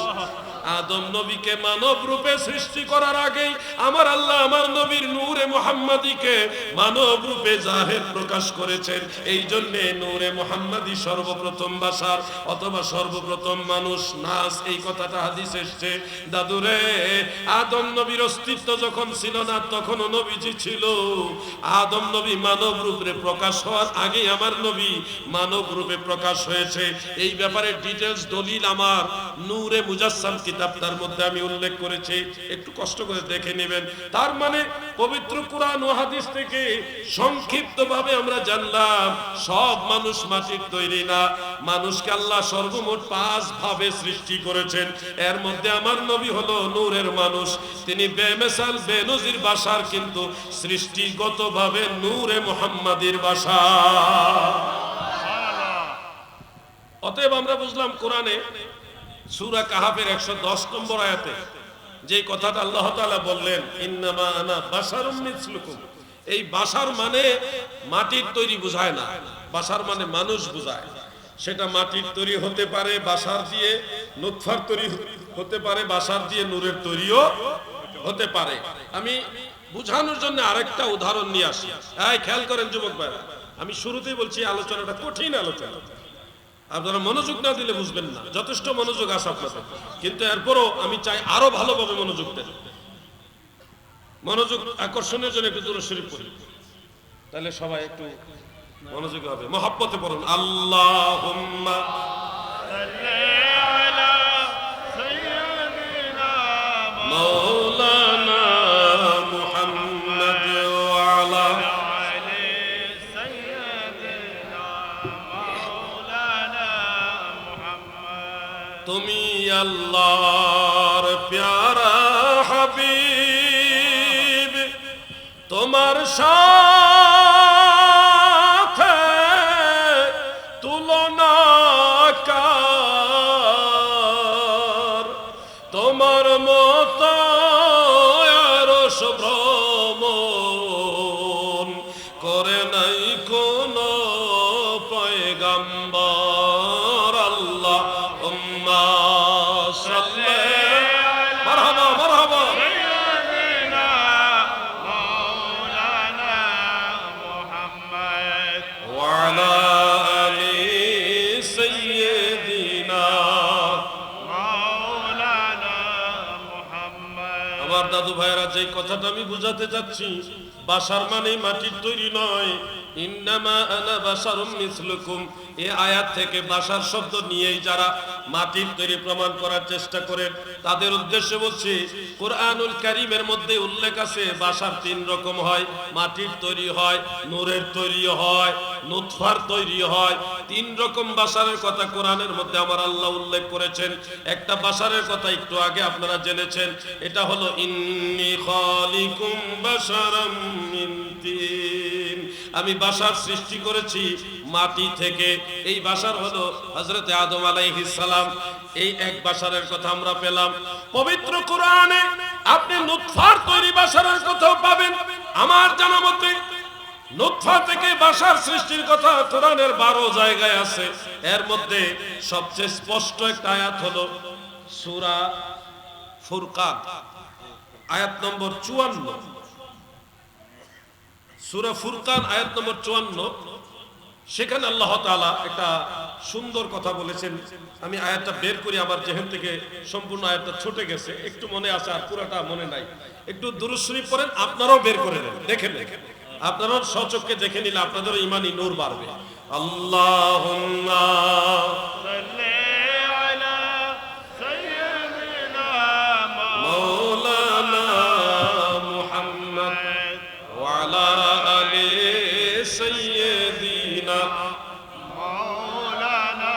আদম নবীকে মানব রূপে সৃষ্টি করার আগেই আমার আল্লাহ আমার নবীর নূরে মুহাম্মাদিকে মানব রূপে জাহের প্রকাশ করেছেন। এই জন্য নূরে মুহাম্মাদি সর্বপ্রথম বাশার অথবা সর্বপ্রথম মানুষ, নাস, এই কথাটা হাদিসে এসেছে। দাদুরে, আদম নবীর অস্তিত্ব যখন ছিল না তখনও নবীজি ছিল। আদম নবী মানব রূপে প্রকাশ হওয়ার আগেই আমার নবী মানব রূপে প্রকাশ হয়েছে। এই ব্যাপারে ডিটেইলস দলিল আমার নূরে মুজাসসাম কিতাবটার মধ্যে আমি উল্লেখ করেছি, একটু কষ্ট করে দেখে নেবেন। তার মানে পবিত্র কুরআন ও হাদিস থেকে সংক্ষিপ্তভাবে আমরা জানলাম সব মানুষ মাটির তৈরি না। মানুষকে আল্লাহ সর্বমোট 5 ভাবে সৃষ্টি করেছেন। এর মধ্যে আমার নবী হলো নূরের মানুষ, তিনি বেমিসাল বেনজির বাশার, কিন্তু সৃষ্টিগতভাবে নূরে মুহাম্মাদির বাশার। অতএব আমরা বুঝলাম কোরআনে সূরা কাহাফের 110 নম্বর আয়াতে যে কথাটা আল্লাহ তাআলা বললেন, ইন্নামা আনা বাশারুম মিসলুকুম, এই বাশার মানে মাটির তৈরি বোঝায় না, বাশার মানে মানুষ বোঝায়। সেটা মাটির তৈরি হতে পারে, বাশার দিয়ে নুতফার তৈরি হতে পারে, বাশার দিয়ে নূরের তৈরিও হতে পারে। আমি বুঝানোর জন্য আরেকটা উদাহরণ নিয়ে আসি। এই খেয়াল করেন যুবক ভাইরা, আমি শুরুতেই বলছি আলোচনাটা কঠিন আলোচনা, আপনারা মনোযোগ না দিলে বুঝবেন না। যথেষ্ট মনোযোগ আছে আপনাদের, কিন্তু এরপরও আমি চাই আরো ভালোভাবে মনোযোগ দেন। মনোযোগ আকর্ষণের জন্য একটু দুরূদ শরীফ পড়ি, তাহলে সবাই একটু মনোযোগী হবে। মহব্বতে পড়ুন, আল্লাহুম্মা সাল্লি আলা সাইয়্যিদিনা মাওলানা মুহাম্মদ ওয়া আলা আলি সাইয়্যিদিনা মাওলানা মুহাম্মদ। তুমি আল্লাহর প্যারা হাবিব, তোমার সাথে তুলনা কার, তোমার মতো আরশ ভ্রমণ করে নাই কোন পয়গম্বর। আল্লাহুম্মা সাল্লি মারহাবা মারহাবা দাদু ভাইরা, যে কথাটা আমি বুঝাতে যাচ্ছি, বাশার মানে মাটির তৈরি নয়। ইন্নামা আনা বাশারুম মিসলুকুম, এই আয়াত থেকে বাশার শব্দ নিয়েই যারা মাটির তৈরি প্রমাণ করার চেষ্টা করেন তাদের উদ্দেশ্যে বলছি, কুরআনুল কারীমের মধ্যে উল্লেখ আছে বাশার 3 রকম হয়। মাটির তৈরি হয়, নূরের তৈরি হয়, নুতফার তৈরি হয়। 3 রকম বাশারের কথা কোরআনের মধ্যে আমার আল্লাহ উল্লেখ করেছেন। একটা বাশারের কথা একটু আগে আপনারা জেনেছেন, এটা হলো ইন্নী খালিকুম বাশারাম মিন তিন, আমি বাশার সৃষ্টি করেছি মাটি থেকে। এই বাশার হলো হযরত আদম আলাইহিস সালাম। এই এক বাশারের কথা আমরা পেলাম। পবিত্র কোরআনে আপনি নুতফার তৈরি বাশারের কথাও পাবেন। আমার জানা মতে নুতফা থেকে বাশার সৃষ্টির কথা কোরআনের 12 জায়গায় আছে। এর মধ্যে সবচেয়ে স্পষ্ট একটা আয়াত হলো সূরা ফুরকান আয়াত নম্বর 54। সূরা ফুরকান আয়াত নম্বর 54, সেখানে আল্লাহ তাআলা একটা সুন্দর কথা বলেছেন। আমি আয়াতটা বের করি, আমার যেহেন থেকে সম্পূর্ণ আয়াতটা ছুটে গেছে, একটু মনে আছে আর পুরাটা মনে নাই। একটু দুরূদ শরীফ পড়েন, আপনারাও বের করে নেন, দেখেন আপনারাও স্বচক্ষে দেখে নিলে আপনাদের ঈমানি নূর বাড়বে। আল্লাহুম্মা সাল্লি আলা সাইয়্যিদিনা মাওলানা মুহাম্মদ ওয়া আলা আলি সাইয়্যিদিনা মাওলানা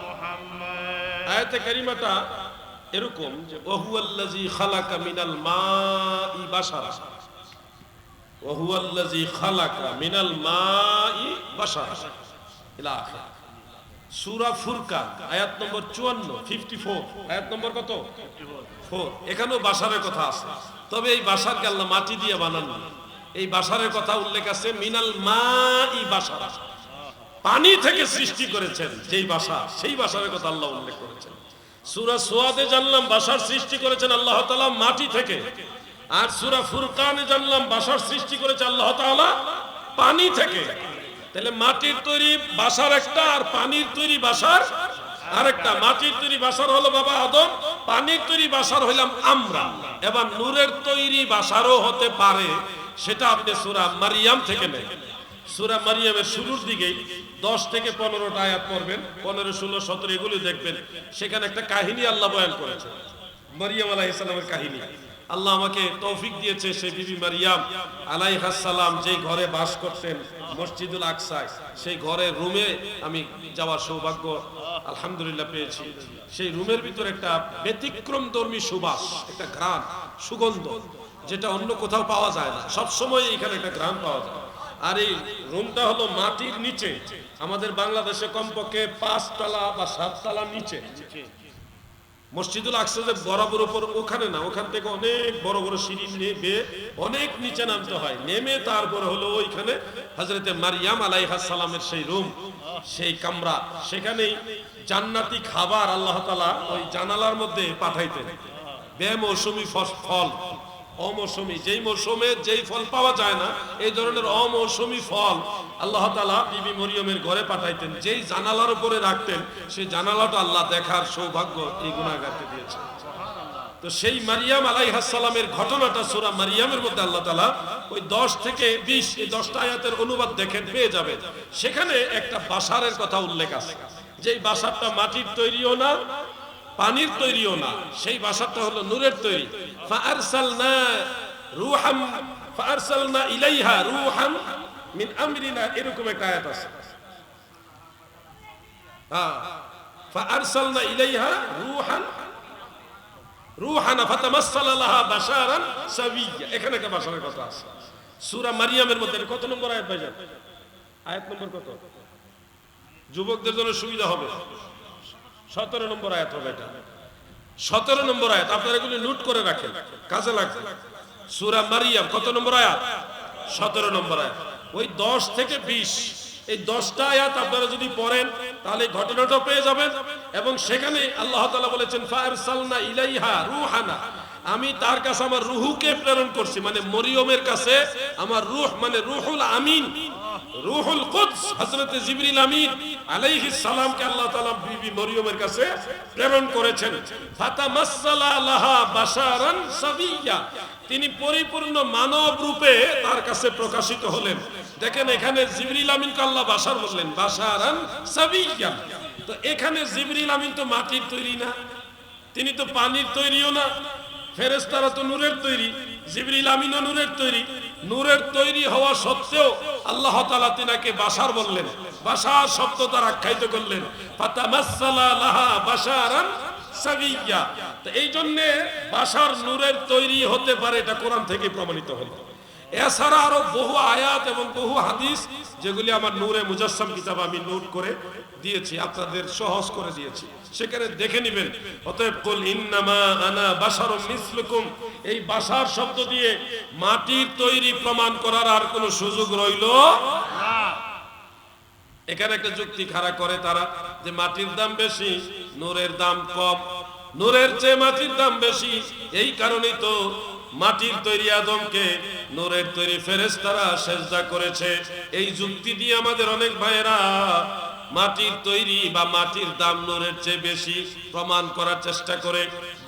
মুহাম্মদ। আয়াতে কারিমাটা এরকম যে ওয়াহুয়াল্লাযী খালাকা মিনাল মাই বাশারা, ওয়াহুয়াল্লাযী খালাকা মিনাল মাই বাশারা ইলা আখির। সূরা ফুরকান আয়াত নম্বর 54, 54 আয়াত নম্বর কত? 4। এখানেও বাশারের কথা আছে, তবে এই বাশারকে আল্লাহ মাটি দিয়ে বানান। এই বাশারের কথা উল্লেখ আছে মিনাল মাই বাশারা, পানি থেকে সৃষ্টি করেছেন যেই বাশার, সেই বাশারের কথা আল্লাহ উল্লেখ করেছেন। সূরা সুয়াদে জানলাম বাশার সৃষ্টি করেছেন আল্লাহ তাআলা মাটি থেকে, আর সূরা ফুরকানে জানলাম বাশার সৃষ্টি করেছে আল্লাহ তাআলা পানি থেকে। তাহলে মাটির তৈরি বাশার একটা, আর পানির তৈরি বাশার আরেকটা। মাটির তৈরি বাশার হলো বাবা আদম, পানির তৈরি বাশার হইলাম আমরা। এবার নূরের তৈরি বাশারও হতে পারে, সেটা আপনি সূরা মারইয়াম থেকে নেন। সূরা মারইয়ামের শুরুর দিকেই 10 থেকে 15টা আয়াত পড়বেন, 15, 16, 17 এগুলি দেখবেন। সেখানে একটা কাহিনী আল্লাহ বয়ান করেছেন, মারইয়াম আলাইহিস সালামের কাহিনী। আল্লাহ আমাকে তৌফিক দিয়েছে, সেই বিবি মারইয়াম আলাইহাস সালাম যেই ঘরে বাস করতেন মসজিদুল আকসায়, সেই ঘরের রুমে আমি যাওয়ার সৌভাগ্য আলহামদুলিল্লাহ পেয়েছি। সেই রুমের ভিতরে একটা ব্যতিক্রমধর্মী সুবাস, একটা ঘ্রাণ, সুগন্ধ, যেটা অন্য কোথাও পাওয়া যায় না। সব সময় এখানে একটা ঘ্রাণ পাওয়া যায়। আর এই রুমটা হলো মাটির নিচে, আমাদের বাংলাদেশে কমপক্ষে 5 তলা বা 7 তলা নিচে। মসজিদুল আকসা যে বরাবর উপর ওখানে না, ওখান থেকে অনেক বড় বড় সিঁড়ি নিয়ে অনেক নিচে নামতে হয়। নেমে তারপরে হলো ওইখানে হযরতে মারইয়াম আলাইহাস সালামের সেই রুম, সেই কামরা। সেখানেই জান্নাতি খাবার আল্লাহ তাআলা ওই জানালার মধ্যে পাঠাইতেন। বেমৌসুমি ফল, অমৌসুমি, যেই মৌসুমে যেই ফল পাওয়া যায় না, এই ধরনের অমৌসুমি ফল আল্লাহ তাআলা বিবি মরিয়মের ঘরে পাঠাইতেন। যেই জানালার উপরে রাখতেন, সেই জানালাটা আল্লাহ দেখার সৌভাগ্য এই গুনাহগারকে দিয়েছেন। তো সেই মারইয়াম আলাইহাস সালামের ঘটনাটা সূরা মারইয়ামের মধ্যে আল্লাহ তাআলা ওই 10 থেকে 20 এই 10টা আয়াতের অনুবাদ দেখেন, পেয়ে যাবেন। সেখানে একটা বাশারের কথা উল্লেখ আছে, যেই বাশারটা মাটির তৈরিও না, পানির তৈরিও না, সেই বাশারটা হলো নূরের তৈরি। ফাআরসালনা ইলাইহা রূহান মিন আমরিনা, এরকম একটা আয়াত আছে। ফাআরসালনা ইলাইহা রূহানা ফাতামাসসালা লাহা বাশারান সাবিয়্যা, এখানে একটা বাশারের কথা আছে সূরা মারইয়ামের মধ্যে। কত নম্বর আয়াত ভাইজান? আয়াত নম্বর কত? যুবকদের জন্য সুবিধা হবে, 17 নম্বর আয়াত হবে এটা। 17 নম্বর আয়াত, আপনারা এগুলো নোট করে রাখেন, কাজে লাগবে। সূরা মারইয়াম কত নম্বর আয়াত? 17 নম্বর আয়াত। ওই 10 থেকে 20 এই 10টা আয়াত আপনারা যদি পড়েন, তাহলে ঘটনাটা পেয়ে যাবেন। এবং সেখানে আল্লাহ তাআলা বলেছেন ফাআরসালনা ইলাইহা রূহানা, আমি তার কাছে আমার রূহকে প্রেরণ করছি। মানে মরিয়মের কাছে আমার রূহ, মানে রূহুল আমিন, রূহুল কুদস হযরত জিবরিল আমিন আলাইহিস সালামকে আল্লাহ তাআলা বিবি মরিয়মের কাছে প্রেরণ করেছেন। ফাতামাসসালা লাহা বাশারান সাবিয়্যা, তিনি পরিপূর্ণ মানব রূপে তার কাছে প্রকাশিত হলেন। দেখেন এখানে জিবরিল আমিনকে আল্লাহ বাশার বললেন, বাশারান সাবিয়্যা। তো এখানে জিবরিল আমিন তো মাটির তৈরি না, তিনি তো পানির তৈরিও না, ফেরেশতারা তো নূরের তৈরি, জিবরিল আমিনও নূরের তৈরি। নূরের তৈরি হওয়া সত্ত্বেও আল্লাহ তাআলা তিনাকে বাশার বললেন, বাশার শব্দ তার আখ্যায়িত করলেন। ফাতামাসসালা লাহা বাশারান সাবিয়্যা। তো এই জন্য বাশার নূরের তৈরি হতে পারে, এটা কোরআন থেকে প্রমাণিত হলো। এছাড়া আরো বহু আয়াত এবং বহু হাদিস যেগুলি আমার নূরে মুজাসসাম কিতাব আমি নোট করে দিয়েছি, আপনাদের সহজ করে দিয়েছি, সেখানে দেখে নেবেন। অতএব কুল ইন্নামা আনা বাশারুম মিসলুকুম, এই বাশার শব্দ দিয়ে মাটির তৈরি প্রমাণ করার আর কোনো সুযোগ রইল না। এখানে একটা যুক্তি খাড়া করে তারা যে মাটির দাম বেশি, নূরের দাম কম, নূরের চেয়ে মাটির দাম বেশি, এই কারণেই তো মাটির তৈরি আদমকে নূরের তৈরি ফেরেশতারা সেজদা করেছে। এই যুক্তি দিয়ে আমাদের অনেক ভাইয়েরা মাটির তৈরি বা মাটির দাম নূরের চেয়ে বেশি প্রমাণ করার চেষ্টা করে।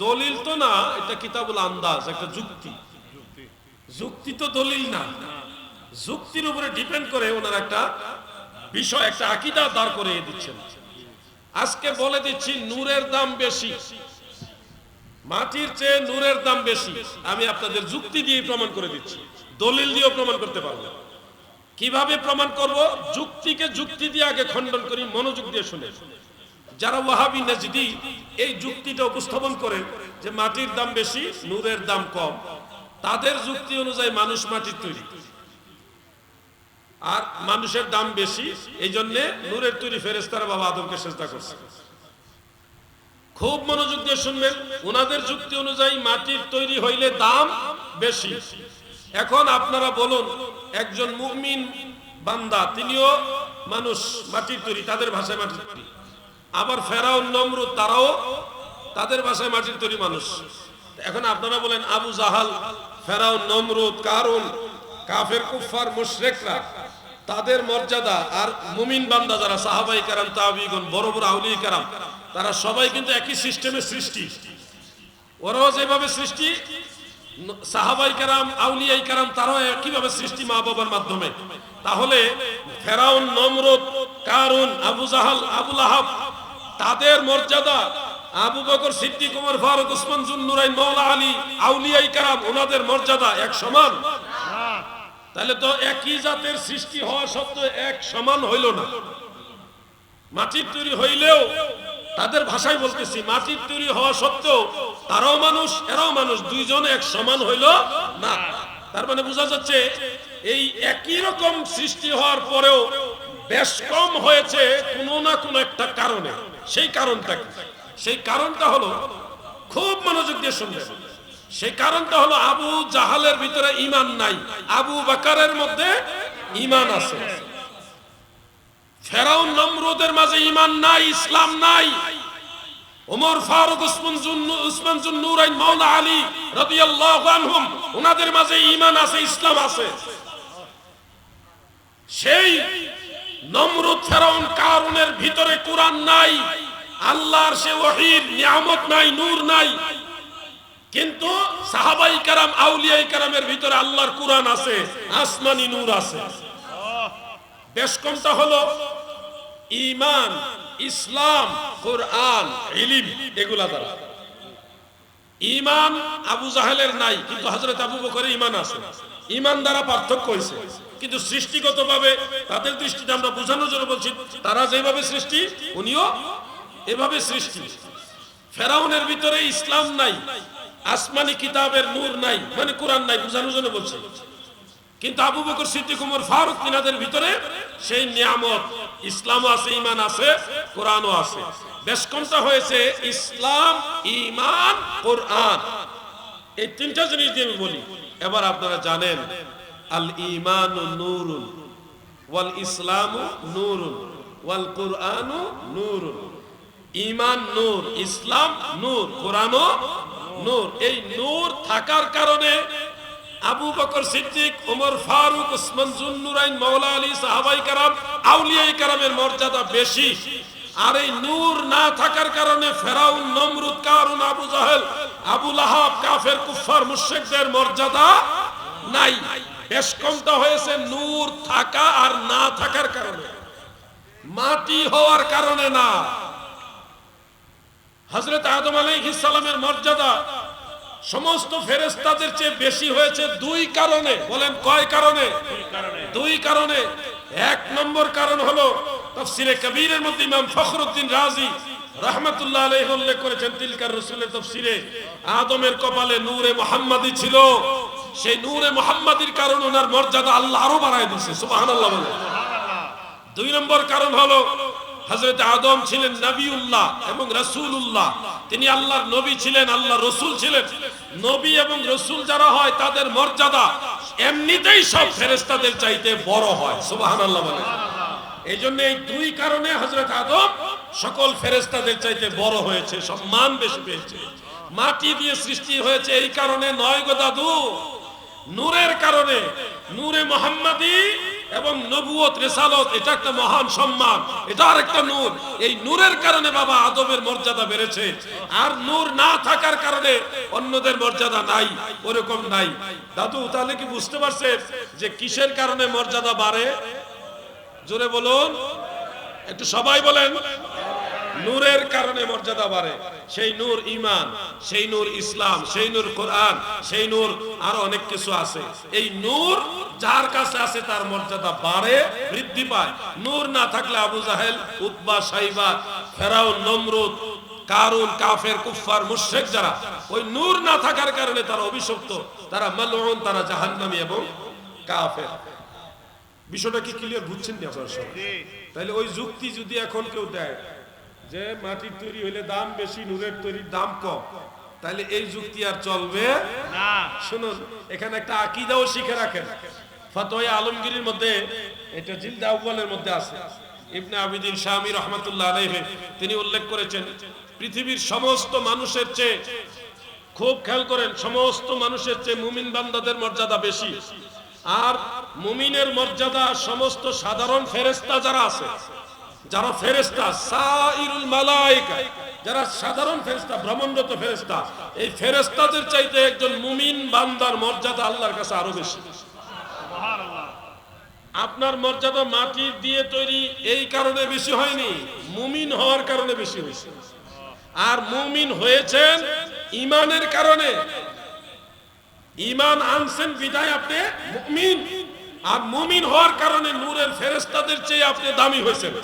দলিল তো না, এটা কিতাবুল আন্দাজ, একটা যুক্তি। যুক্তি তো দলিল না, যুক্তির উপরে ডিপেন্ড করে ওনার একটা বিষয়, একটা আকীদা দাঁড় করে দিচ্ছেন। আজকে বলে দিচ্ছি নূরের দাম বেশি, মাটির চেয়ে নূরের দাম বেশি, আমি আপনাদের যুক্তি দিয়ে প্রমাণ করে দিচ্ছি, দলিল দিয়েও প্রমাণ করতে পারবো। কিভাবে প্রমাণ করব? যুক্তিকে যুক্তি দিয়ে আগে খণ্ডন করি, মনোযোগ দিয়ে শুনে। যারা ওয়াহাবি নাজদি এই যুক্তিটা উপস্থাপন করে যে মাটির দাম বেশি নূরের দাম কম, তাদের যুক্তি অনুযায়ী মানুষ মাটির তৈরি আর মানুষের দাম বেশি, এই জন্য নূরের তৈরি ফেরেশতারা বাবা আদমকে সেজদা করছে। খুব মনোযোগ দিয়ে শুনবেন, ওনাদের যুক্তি অনুযায়ী মাটির তৈরি হইলে দাম বেশি। এখন আপনারা বলুন, একজন মুমিন বান্দা তিনিও মানুষ, মাটির তৈরি, তাদের ভাষায় মাটির তৈরি। আবার ফেরাউন নমরুদ তারাও তাদের ভাষায় মাটির তৈরি মানুষ। এখন আপনারা বলেন আবু জাহাল, ফেরাউন নমরুদ, কারুন, কাফের কুফার মুশরিকরা, তাদের মর্যাদা আর মুমিন বান্দা যারা সাহাবাই কেরাম, তাবিঈগণ, বড় বড় আউলিয়া কেরাম, তারা সবাই কিন্তু একই সিস্টেমের সৃষ্টি। ওরাও যেভাবে সৃষ্টি, সাহাবাই কেরাম, আউলিয়াই কেরাম তারাও একইভাবে সৃষ্টি মা বাবার মাধ্যমে। তাহলে ফেরাউন, নমরুদ, কারুন, আবু জাহাল, আবু লাহাব, তাদের মর্যাদা, আবু বকর সিদ্দিক, ওমর ফারুক, উসমান যুন্নুরাইন, মাওলা আলী, আউলিয়াই কেরাম, ওনাদের মর্যাদা এক সমান? তাহলে তো একই জাতের সৃষ্টি হওয়া সত্ত্বেও এক সমান হইল না। মাটির তৈরি হইলেও, তাদের ভাষায় বলতেছি, মাটির তৈরি হওয়া সত্ত্বেও তারাও মানুষ এরাও মানুষ, দুইজন এক সমান হইল না। তার মানে বোঝা যাচ্ছে এই একই রকম সৃষ্টি হওয়ার পরেও বেশ কম হয়েছে কোনো না কোনো একটা কারণে। সেই কারণটা কি? সেই কারণটা হলো, খুব মনোযোগ দিয়ে শুনবেন, সেই কারণটা হলো আবু জাহালের ভিতরে ঈমান নাই, আবু বকরের মধ্যে ঈমান আছে। ফেরাউন নমরুদের মাঝে ঈমান নাই, ইসলাম নাই। ওমর ফারুক, উসমান যুন্নুরাইন, মাওলা আলী রাদিয়াল্লাহু আনহুম, ওনাদের মাঝে ঈমান আছে, ইসলাম আছে। সেই নমরুদ, ফেরাউন, কারুনের ভিতরে কুরআন নাই, আল্লাহর সে ওহীর নিয়ামত নাই, নূর নাই। কিন্তু সাহাবাই কেরাম, আউলিয়াই কেরামের ভিতরে আল্লাহর কুরআন আছে, আসমানি নূর আছে। বেশ কমটা হলো ঈমান, ইসলাম, কুরআন, ইলম, এগুলা দ্বারা। ঈমান আবু জাহেলের নাই, কিন্তু হযরত আবু বকরের ঈমান আছে। ঈমান দ্বারা পার্থক্য হয়েছে, কিন্তু সৃষ্টিগতভাবে তাদের দৃষ্টিতে আমরা বোঝানোর জন্য বলছি, তারা যেভাবে সৃষ্টি উনিও এভাবে সৃষ্টি। ফেরাউনের ভিতরে ইসলাম নাই, আসমানি কিতাবের নূর নাই, মানে কুরআন নাই, বোঝানোর জন্য বলছি। কিন্তু আবু বকর সিদ্দিক, ওমর ফারুক, তিনাদের ভিতরে সেই নিয়ামত, ইসলামও আছে, ঈমান আছে, কোরআনও আছে। বেশ কমটা হয়েছে ইসলাম, ঈমান, কোরআন, এই তিনটা জিনিস দিয়ে আমি বলি। এবার আপনারা জানেন আল ঈমানু নূরুন ওয়াল ইসলামু নূরুন ওয়াল কুরআনু নূরুন। ঈমান নূর, ইসলাম নূর, কোরআনও নূর। এই নূর থাকার কারণে আবু বকর সিদ্দিক, ওমর ফারুক, উসমান যুন্নুরাইন, মাওলা আলী, সাহাবাই কেরাম, আউলিয়াই কেরামের মর্যাদা বেশি। আর এই নূর না থাকার কারণে ফেরাউন, নমরুদ, কারুন, আবু জাহেল, আবু লাহাব, কাফের কুফার মুশরিকদের মর্যাদা নাই। বেশ কমটা হয়েছে নূর থাকা আর না থাকার কারণে, মাটি হওয়ার কারণে না। হযরত আদম আলাইহিস সালামের মর্যাদা সমস্ত ফেরেশতাদের চেয়ে বেশি হয়েছে দুই কারণে। বলেন কয় কারণে? দুই কারণে। এক নম্বর কারণ হলো তাফসীরে কবীরের মধ্যে ইমাম ফখরুদ্দীন রাজি রাহমাতুল্লাহ আলাইহি উল্লেখ করেছেন, তিলকার রাসূলের তাফসীরে, আদমের কপালে নূরে মুহাম্মাদি ছিল। সেই নূরে মুহাম্মাদির কারণে ওনার মর্যাদা আল্লাহ আরো বাড়ায় দিয়েছে, সুবহানাল্লাহ বলে। দুই নম্বর কারণ হলো হযরত আদম ছিলেন নবিউল্লাহ এবং রাসূলুল্লাহ, তিনি আল্লাহর নবী ছিলেন, আল্লাহর রাসূল ছিলেন। নবী এবং রাসূল যারা হয় তাদের মর্যাদা এমনিতেই সব ফেরেশতাদের চাইতে বড় হয়, সুবহানাল্লাহ বলে। এই জন্য এই দুই কারণে হযরত আদম সকল ফেরেশতাদের চাইতে বড় হয়েছে, সম্মান বেশি পেয়েছে। মাটি দিয়ে সৃষ্টি হয়েছে এই কারণে নয় গো দাদু, নূরের কারণে। নূরে মুহাম্মাদি এবং নবুয়ত রিসালত এটা একটা মহান সম্মান, এটা আরেকটা নূর। এই নূরের কারণে বাবা আদমের মর্যাদা বেড়েছে। আর নূর না থাকার কারণে অন্যদের মর্যাদা নাই, ওরকম নাই। দাদু তাহলে কি বুঝতে পারছেন যে কিসের কারণে মর্যাদা বাড়ে? জোরে বলুন, একটু সবাই বলেন। নূরের কারণে মর্যাদা বাড়ে। সেই নূর ঈমান, সেই নূর ইসলাম, সেই নূর কোরআন, সেই নূর আরো অনেক কিছু আছে। এই নূর যার কাছে আছে তার মর্যাদা বাড়ে, বৃদ্ধি পায়। নূর না থাকলে আবু জাহেল, উতবা, সাইবা, ফেরাউন, নমরুদ, কারুন, কাফের, কুফফার, মুশরিক যারা, ওই নূর না থাকার কারণে তারা অভিশপ্ত, তারা মালউন, তারা জাহান্নামী এবং কাফের। বিষয়টা কি ক্লিয়ার বুঝছেন না আপনারা সবাই? তাহলে ওই যুক্তি যদি এখন কেউ দেয় যে মাটির তৈরি হইলে দাম বেশি, নূরের তৈরির দাম কম, তাহলে এই যুক্তি আর চলবে না। শুনুন, এখানে একটা আকীদাও শিখে রাখেন। ফতোয়া আলমগীরের মধ্যে, এটা জিলদ আউয়ালের মধ্যে আছে, ইবনে আবিদিন শামী রাহমাতুল্লাহ আলাইহি তিনি উল্লেখ করেছেন, পৃথিবীর সমস্ত মানুষের চেয়ে, খুব খেয়াল করেন, সমস্ত মানুষের চেয়ে মুমিন বান্দাদের মর্যাদা বেশি। আর মুমিনের মর্যাদা সমস্ত সাধারণ ফেরেশতা যারা আছে, যারা ফেরেশতা, সাইরুল মালায়েকা, যারা সাধারণ ফেরেশতা, ব্রহ্মরত ফেরেশতা, এই ফেরেশতাদের চাইতে একজন মুমিন বান্দার মর্যাদা আল্লাহর কাছে আরো বেশি। সুবহানাল্লাহ। আপনার মর্যাদা মাটি দিয়ে তৈরি এই কারণে বেশি হয়নি, মুমিন হওয়ার কারণে বেশি হয়েছে। আর মুমিন হয়েছেন ঈমানের কারণে। ঈমান আনছেন বিধায় আপনি মুমিন, আর মুমিন হওয়ার কারণে নূরের ফেরেশতাদের চেয়ে আপনি দামি হয়েছেন।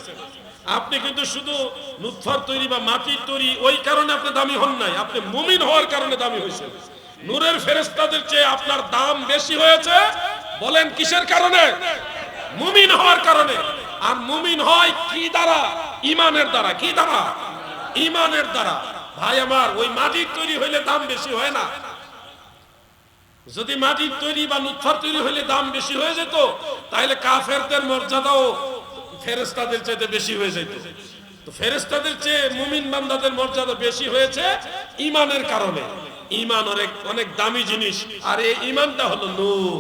আপনি কিন্তু শুধু নুতফার তৈরি বা মাটির তৈরি ওই কারণে আপনি দামি হন নাই, আপনি মুমিন হওয়ার কারণে দামি হয়েছেন। নূরের ফেরেশতাদের চেয়ে আপনার দাম বেশি হয়েছে। বলেন কিসের কারণে? মুমিন হওয়ার কারণে। আর মুমিন হয় কি দ্বারা? ঈমানের দ্বারা। কি দ্বারা? ঈমানের দ্বারা। ভাই আমার, ওই মাটির তৈরি হইলে দাম বেশি হয় না। যদি মাটির তৈরি বা নুতফার তৈরি হইলে দাম বেশি হয়ে যেত, তাহলে কাফেরদের মর্যাদাও ফেরেশতাদের চাইতে বেশি হয়ে যেত। তো ফেরেশতাদের চেয়ে মুমিন বান্দাদের মর্যাদা বেশি হয়েছে ঈমানের কারণে। ঈমান অনেক অনেক দামি জিনিস, আর এই ঈমানটা হলো নূর।